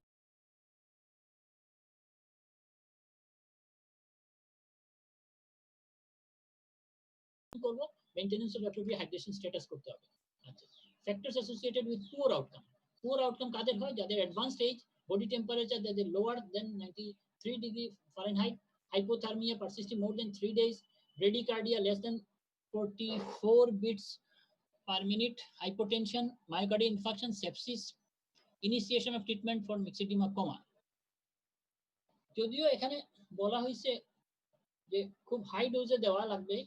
করব maintenance of appropriate hydration status করতে হবে। আচ্ছা, factors associated with poor outcome. Poor outcome কাদের হয়? যাদের অ্যাডভান্সড এজ, বডি টেম্পারেচার যাদের lower than 93 degree Fahrenheit, hypothermia persisting more than 3 days, bradycardia less than 44 beats per minute, hypotension, myocardial infarction, sepsis, initiation of treatment for myxedema, coma. যদিও এখানে বলা হয়েছে যে খুব হাই ডোজে দেওয়া লাগবে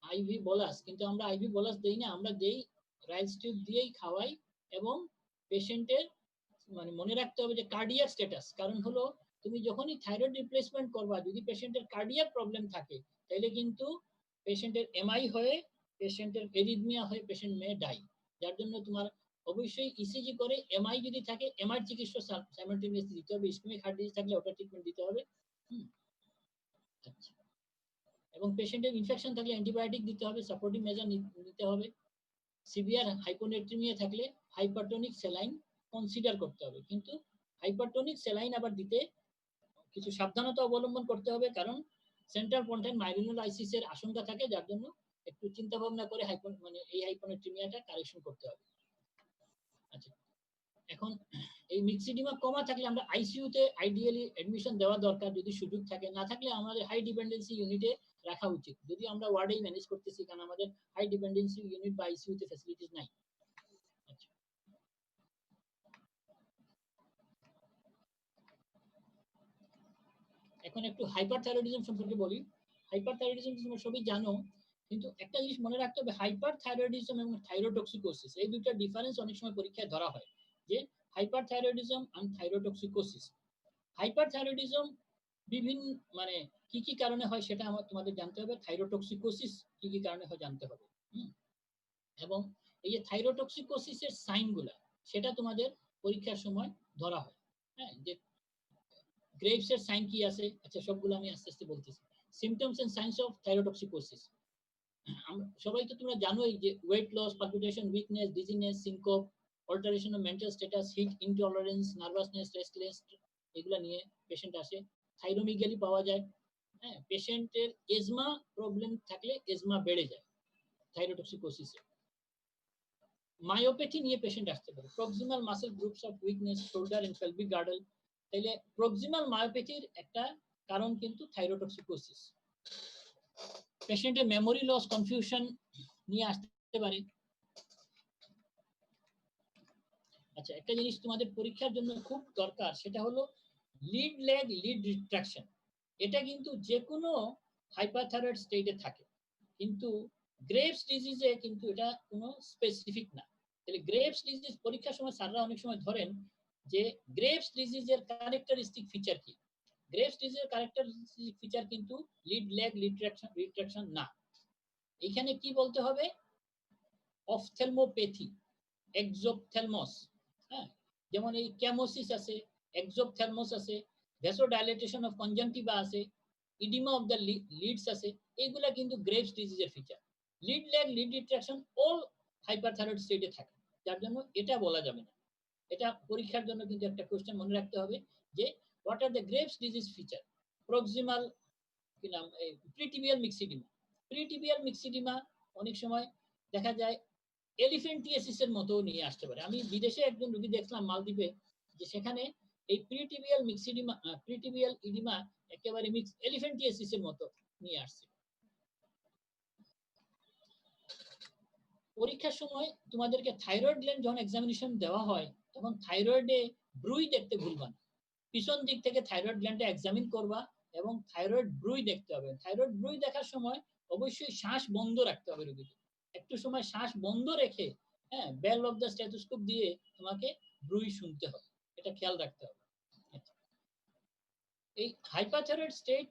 আইভি বলাস, কিন্তু আমরা আইভি বলাস দেই না, আমরা দেই রাইস টিউব দিয়েই খাওয়াই। এবং পেশেন্টের মানে মনে রাখতে হবে যে কার্ডিয়াক স্ট্যাটাস, কারণ হলো তুমি যখনই থাইরয়েড রিপ্লেসমেন্ট করবা যদি পেশেন্টের কার্ডিয়াক প্রবলেম থাকে তাহলে কিন্তু পেশেন্টের এমআই হয়ে, পেশেন্টের এরিথমিয়া হয়ে পেশেন্ট মে ডাই। যার জন্য তোমার অবশ্যই ইসিজি করে এমআই যদি থাকে এমআই চিকিৎসা সাইমালটেনিয়াসলি দিতে হবে, ইসকেমিক হার্ট ডিজিজ থাকলে ওটা ট্রিটমেন্ট দিতে হবে। আচ্ছা, এবং পেশেন্টের ইনফেকশন থাকলে অ্যান্টিবায়োটিক দিতে হবে, সাপোর্টিভ মেজার নিতে হবে। সিভিয়ার হাইপোনেট্রিমিয়া থাকলে হাইপারটোনিক স্যালাইন কনসিডার করতে হবে, কিন্তু হাইপারটোনিক স্যালাইন আবার দিতে কিছু সাবধানতা অবলম্বন করতে হবে, কারণ সেন্ট্রাল পন্টাইন মাইলিনোলাইসিসের আশঙ্কা থাকে, যার জন্য একটু চিন্তা ভাবনা করে এই হাইপোনেট্রিমিয়াটা কারেকশন করতে হবে। আচ্ছা, এখন এই মিক্সিডিমা কমা থাকলে আমরা আইসিইউতে আইডিয়ালি অ্যাডমিশন দেওয়া দরকার যদি সুযোগ থাকে, না থাকলে আমাদের হাই ডিপেন্ডেন্সি ইউনিটে রাখা উচিত। যদি আমরা ওয়ার্ডেই ম্যানেজ করতেছি, কারণ আমাদের হাই ডিপেন্ডেন্সি ইউনিট বা আইসিইউতে ফ্যাসিলিটিস নাই। আচ্ছা, এখন একটু হাইপারথাইরয়েডিজম সম্পর্কে বলি। হাইপারথাইরয়েডিজম তোমরা সবই জানো, কিন্তু একটা জিনিস মনে রাখতে হবে, হাইপারথাইরয়েডিজম এবং থাইরোটক্সিকোসিস এই দুইটা ডিফারেন্স অনেক সময় পরীক্ষায় ধরা হয়, যে হাইপারথাইরয়েডিজম এন্ড থাইরোটক্সিকোসিস। হাইপারথাইরয়েডিজম বিভিন্ন মানে কি কি কারণে হয় সেটা তোমাদের জানতে হবে, থাইরোটক্সিকোসিস কি কি কারণে হয় জানতে হবে। এবং এই যে থাইরোটক্সিকোসিসের সাইনগুলা সেটা তোমাদের পরীক্ষার সময় ধরা হয়। হ্যাঁ, যে গ্রেভস এর সাইন কি আছে, আচ্ছা সবগুলো আমি আস্তে আস্তে বলতেছি। Symptoms and signs of thyrotoxicosis, সবাই তো তোমরা জানোই যে weight loss, palpitation, weakness, dizziness, syncope, alteration of mental status, heat intolerance, nervousness, restless, এগুলা নিয়ে পেশেন্ট আসে। থাইরোমিগালি পাওয়া যায়। হ্যাঁ, পেশেন্টের এজমা প্রবলেম থাকলে এজমা বেড়ে যায় থাইরোটক্সিকোসিসে। মায়োপ্যাথি নিয়ে পেশেন্ট আসতে পারে। Proximal muscle groups of weakness, shoulder and pelvic girdle, তাহলে প্রক্সিমাল মায়োপ্যাথির একটা কারণ কিন্তু থাইরোটক্সিকোসিস। পেশেন্টের মেমোরি লস, কনফিউশন নিয়ে আসতে পারে। আচ্ছা, একটা জিনিস তোমাদের পরীক্ষার জন্য খুব দরকার, সেটা হলো লিড লেগ লিড রিট্রাকশন। এটা কিন্তু যে কোনো হাইপারথাইরয়েড স্টেটে থাকে, কিন্তু গ্রেভস ডিজিজে কিন্তু এটা কোনো স্পেসিফিক না। তাহলে গ্রেভস ডিজিজ পরীক্ষার সময় স্যাররা অনেক সময় ধরেন যে গ্রেভস ডিজিজের ক্যারেক্টারিস্টিক ফিচার কি। গ্রেভস ডিজিজের ক্যারেক্টারিস্টিক ফিচার কিন্তু লিড লেগ লিড রিট্রাকশন না। এখানে কি বলতে হবে, অফথেলমোপ্যাথি, এক্সোপথেলমস। হ্যাঁ, যেমন এই ক্যামোসিস আছে, এক্সোপথেলমস আছে, ভ্যাসোডাইলেটেশন অফ কনজাংটিভা আছে, ইডিমা অফ দ্য লিডস আছে, এগুলা কিন্তু গ্রেভস ডিজিজের ফিচার। Lid lag lid retraction all hyperthyroid স্টেটে থাকে, যার জন্য এটা বলা যাবে না। এটা পরীক্ষার জন্য কিন্তু একটা কোশ্চেন মনে রাখতে হবে যে what are the graves disease feature. Proximal কি নাম, প্রিটিবিয়াল মিক্সিডিমা। প্রিটিবিয়াল মিক্সিডিমা অনেক সময় দেখা যায় এলিফ্যান্টিয়াসিসের মতো নিয়ে আসতে পারে। আমি বিদেশে একজন রোগী দেখলাম মালদ্বীপে, যে সেখানে এই প্রিটিবিয়াল মিক্সিডিমা, প্রিটিবিয়াল ইডিমা একেবারে মিক্স এলিফ্যান্টিয়াসিসের মতো নিয়ে আসছে। পরীক্ষার সময় তোমাদেরকে থাইরয়েড গ্ল্যান্ড যখন এক্সামিনেশন দেওয়া হয়, তখন থাইরয়েডে ব্রুই দেখতে ভুলবা না। পিছন দিক থেকে থাইরয়েড গ্ল্যান্ডটা এক্সামিন করবা এবং থাইরয়েড ব্রুই দেখতে হবে। থাইরয়েড ব্রুই দেখার সময় অবশ্যই শ্বাস বন্ধ রাখতে হবে রোগীকে। একটু সময় শ্বাস বন্ধ রেখে, হ্যাঁ, বেল অফ দ্য স্টেথোস্কোপ দিয়ে তোমাকে ব্রুই শুনতে হবে, এটা খেয়াল রাখতে হবে। এই হাইপারথাইরয়েড স্টেট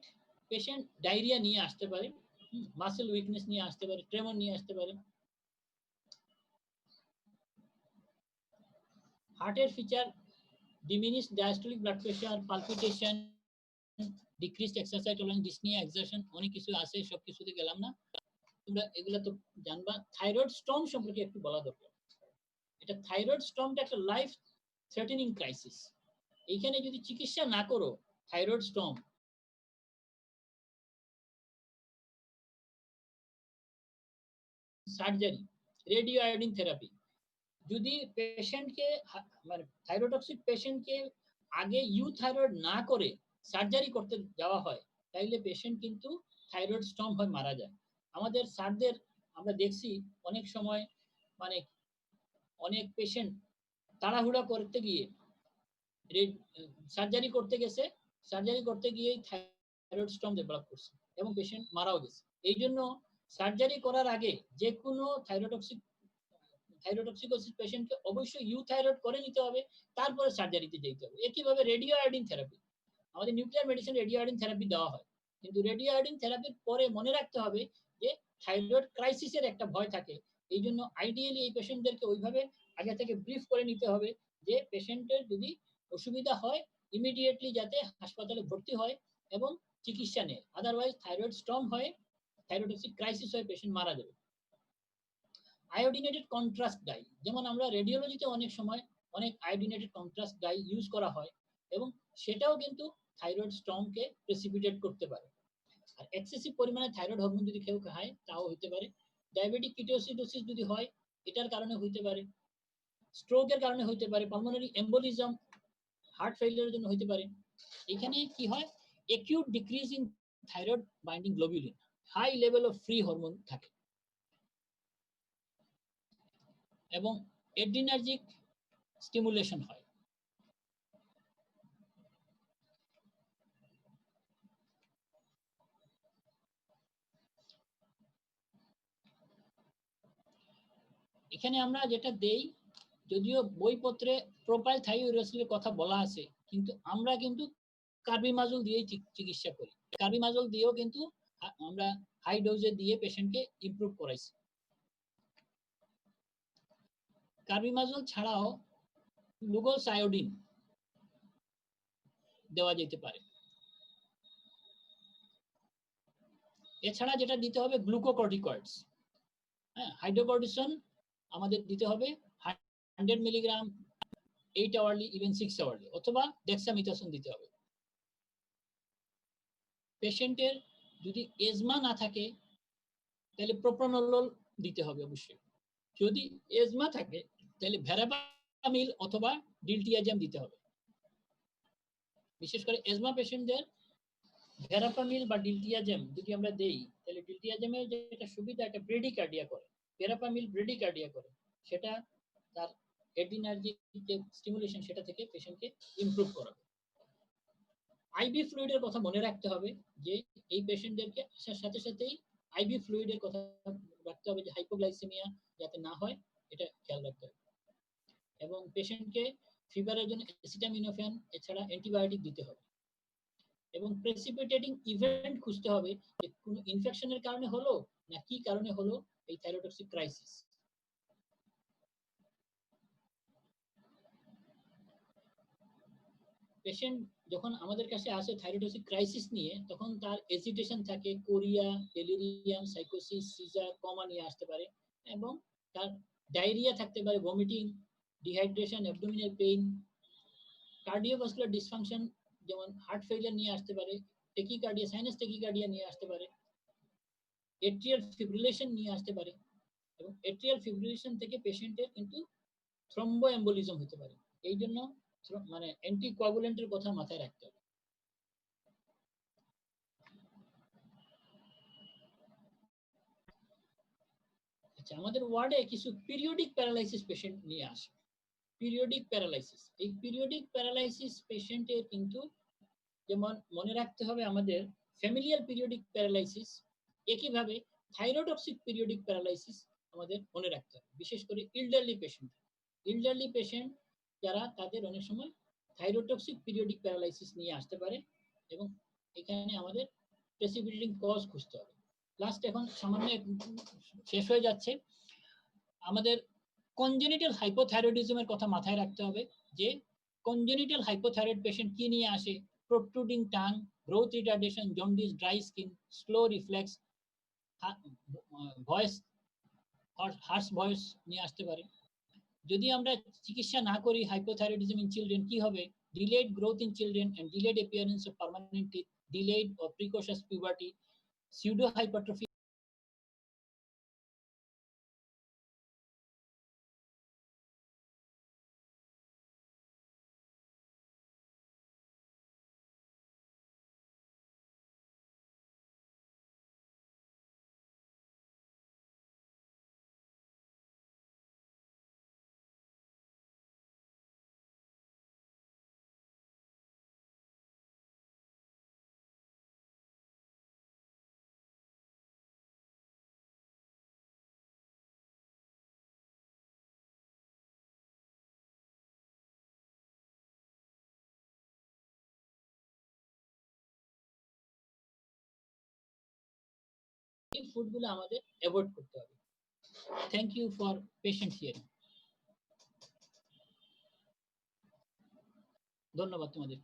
পেশেন্ট ডায়রিয়া নিয়ে আসতে পারে, মাসেল উইকনেস নিয়ে আসতে পারে, ট্রেমর নিয়ে আসতে পারে। হার্টের feature diminished diastolic blood pressure, palpitation, decreased exercise tolerance, dyspnea, exertion, অনেক কিছু আছে, সব কিছুতে গেলাম না, তোমরা এগুলা তো জানবা। থাইরয়েড স্টর্ম সম্পর্কে একটু বলা দরকার। এটা থাইরয়েড স্টর্মটা একটা লাইফ থ্রেটেনিং ক্রাইসিস। এইখানে যদি চিকিৎসা না করো thyroid storm, surgery, radio iodine therapy, যদি পেশেন্টকে মানে থাইরোটক্সিক পেশেন্টকে আগে ইউথাইরয়েড না করে সার্জারি করতে যাওয়া হয়, তাইলে পেশেন্ট কিন্তু থাইরয়েড স্টর্ম হয়ে মারা যায়। আমাদের স্যারদের আমরা দেখছি অনেক সময় মানে অনেক পেশেন্ট তাড়াহুড়া করতে গিয়ে সার্জারি করতে গেছে, সার্জারি করতে গিয়েই থাইরয়েড স্টর্ম ডেভেলপ করছে এবং পেশেন্ট মারাও গেছে। এই জন্য সার্জারি করার আগে যে কোনো থাইরোটক্সিকোসিস পেশেন্টকে অবশ্যই ইউথাইরয়েড করে নিতে হবে, তারপরে সার্জারিতে যেতে হবে। একইভাবে রেডিও আয়োডিন থেরাপি, আমাদের nuclear medicine radio iodine therapy দেওয়া হয়, কিন্তু রেডিও আয়োডিন থেরাপির পরে মনে রাখতে হবে যে থাইরয়েড ক্রাইসিসের একটা ভয় থাকে। এই জন্য আইডিয়ালি এই পেশেন্টদেরকে ওইভাবে আগে থেকে ব্রিফ করে নিতে হবে যে পেশেন্টের যদি অসুবিধা হয় ইমিডিয়েটলি যাতে হাসপাতালে ভর্তি হয় এবং চিকিৎসা নেয়, আদারওয়াইজ থাইরয়েড স্টর্ম হয়, থাইরোটক্সিক ক্রাইসিস হয়ে পেশেন্ট মারা যাবে। আয়োডিনেটেড কন্ট্রাস্ট ডাই, যেমন আমরা রেডিওলজিতে অনেক সময় অনেক আয়োডিনেটেড কন্ট্রাস্ট ডাই ইউজ করা হয় এবং সেটাও কিন্তু থাইরয়েড স্টর্মকে প্রেসিপিটেট করতে পারে। আর এক্সেসিভ পরিমাণে থাইরয়েড হরমোন যদি কেউ খায় তাও হতে পারে। ডায়াবেটিক কিটোসিডোসিস যদি হয় এটার কারণে হতে পারে, স্ট্রোকের কারণে হতে পারে, পালমোনারি এম্বোলিজম, হার্ট ফেইলিয়ারের জন্য হতে পারে। এখানে কি হয়, acute decrease in thyroid binding globulin, high level of free hormone থাকে এবং এড্রিনার্জিক স্টিমুলেশন হয়। এখানে আমরা যেটা দেই, যদিও বইপত্রে প্রোপাইল থাইরয়েড কথা বলা আছে, কিন্তু আমরা কিন্তু কার্বিমাজল দিয়েই চিকিৎসা করি। কার্বিমাজল দিয়েও কিন্তু আমরা হাই ডোজে দিয়ে পেশেন্টকে ইমপ্রুভ করাইছি। কার্বিমাজল ছাড়াও গ্লুকোজ আয়োডিন দেওয়া যেতে পারে। এছাড়া যেটা দিতে হবে গ্লুকোকর্টিকয়েডস, হ্যাঁ, হাইড্রোকর্টিসন আমাদের দিতে হবে 100 মিলিগ্রাম 8 আওয়ারলি, ইভেন 6 আওয়ারলি, অথবা ডেক্সামিথাসোন দিতে হবে। পেশেন্টের যদি এজমা না থাকে তাহলে প্রোপ্রানোলোল দিতে হবে অবশ্যই। যদি এজমা থাকে তাহলে ভেরাপামিল অথবা ডিলটিয়াজেম দিতে হবে। বিশেষ করে এজমা পেশেন্টদের ভেরাপামিল বা ডিলটিয়াজেম যদি আমরা দেই, তাহলে ডিলটিয়াজেমের যেটা সুবিধা, এটা ব্রেডিকার্ডিয়া করে, ভেরাপামিল ব্রেডিকার্ডিয়া করে, সেটা তার এড্রিনার্জিক যে স্টিমুলেশন সেটা থেকে পেশেন্টকে ইমপ্রুভ করাবে। আইবি ফ্লুইডের কথা মনে রাখতে হবে যে এই পেশেন্টদেরকে আসার সাথে সাথেই আইবি ফ্লুইডের কথা রাখতে হবে, যে হাইপোগ্লাইসেমিয়া যাতে না হয় এটা খেয়াল রাখতে হবে। এবং পেশেন্টকে ফিভারের জন্য অ্যাসিটামিনোফেন এছাড়া অ্যান্টিবায়োটিক দিতে হবে এবং প্রেসিপিটেটিং ইভেন্ট খুঁজতে হবে যে কোনো ইনফেকশনের কারণে হলো না কি কারণে হলো এই থাইরোটক্সিক ক্রাইসিস। পেশেন্ট যখন আমাদের কাছে আসে থাইরোটক্সিক ক্রাইসিস নিয়ে, তখন তার এজিটেশন থাকে, কোরিয়া, ডেলিরিয়াম, সাইকোসিস, সিজার, কমা নিয়ে আসতে পারে এবং তার ডায়রিয়া থাকতে পারে, vomiting, dehydration, abdominal pain, cardiovascular dysfunction যেমন হার্ট ফেইলিয়ার নিয়ে আসতে পারে, টেকিকার্ডিয়া, সাইনাস টেকিকার্ডিয়া নিয়ে আসতে পারে, এট্রিয়াল ফিব্রিলেশন নিয়ে আসতে পারে, এবং এট্রিয়াল ফিব্রিলেশন থেকে পেশেন্টের কিন্তু থ্রম্বোএম্বোলিজম হতে পারে। এই জন্য মানে অ্যান্টিকোয়াগুলেন্টের কথা মাথায় রাখতে হবে। আচ্ছা, আমাদের ওয়ার্ডে কিছু পিরিয়ডিক প্যারালাইসিস পেশেন্ট নিয়ে আসে। পিরিয়ডিক প্যারালাইসিস, এই পিরিয়ডিক প্যারালাইসিস পেশেন্টের কিন্তু যেমন মনে রাখতে হবে আমাদের ফ্যামিলিয়াল পিরিয়ডিক প্যারালাইসিস, একইভাবে থাইরোটক্সিক পিরিয়ডিক প্যারালাইসিস আমাদের মনে রাখতে হবে, বিশেষ করে ইল্ডারলি পেশেন্ট যারা, তাদের অনেক সময় থাইরোটক্সিক পিরিয়ডিক প্যারালাইসিস নিয়ে আসতে পারে, এবং এখানে আমাদের প্রেসিপিটেটিং কজ খুঁজতে হবে। লাস্ট এখন সামান্য শেষ হয়ে যাচ্ছে, আমাদের কনজেনিটাল হাইপোথাইরয়েডিজমের কথা মাথায় রাখতে হবে, যে কনজেনিটাল হাইপোথাইরয়েড পেশেন্ট কি নিয়ে আসে? Protruding tongue, growth retardation, jaundice, dry skin, slow reflex, voice, harsh voice নিয়ে আসতে পারে। যদি আমরা চিকিৎসা না করি হাইপোথাইরয়েডিজম ইন চিলড্রেন, কি হবে? Delayed growth in children and delayed appearance of permanent teeth, delayed or precocious puberty, pseudo hypertrophy, এই ফুডগুলো আমাদের অ্যাভয়েড করতে হবে। Thank you for patient hearing. ধন্যবাদ তোমাদের।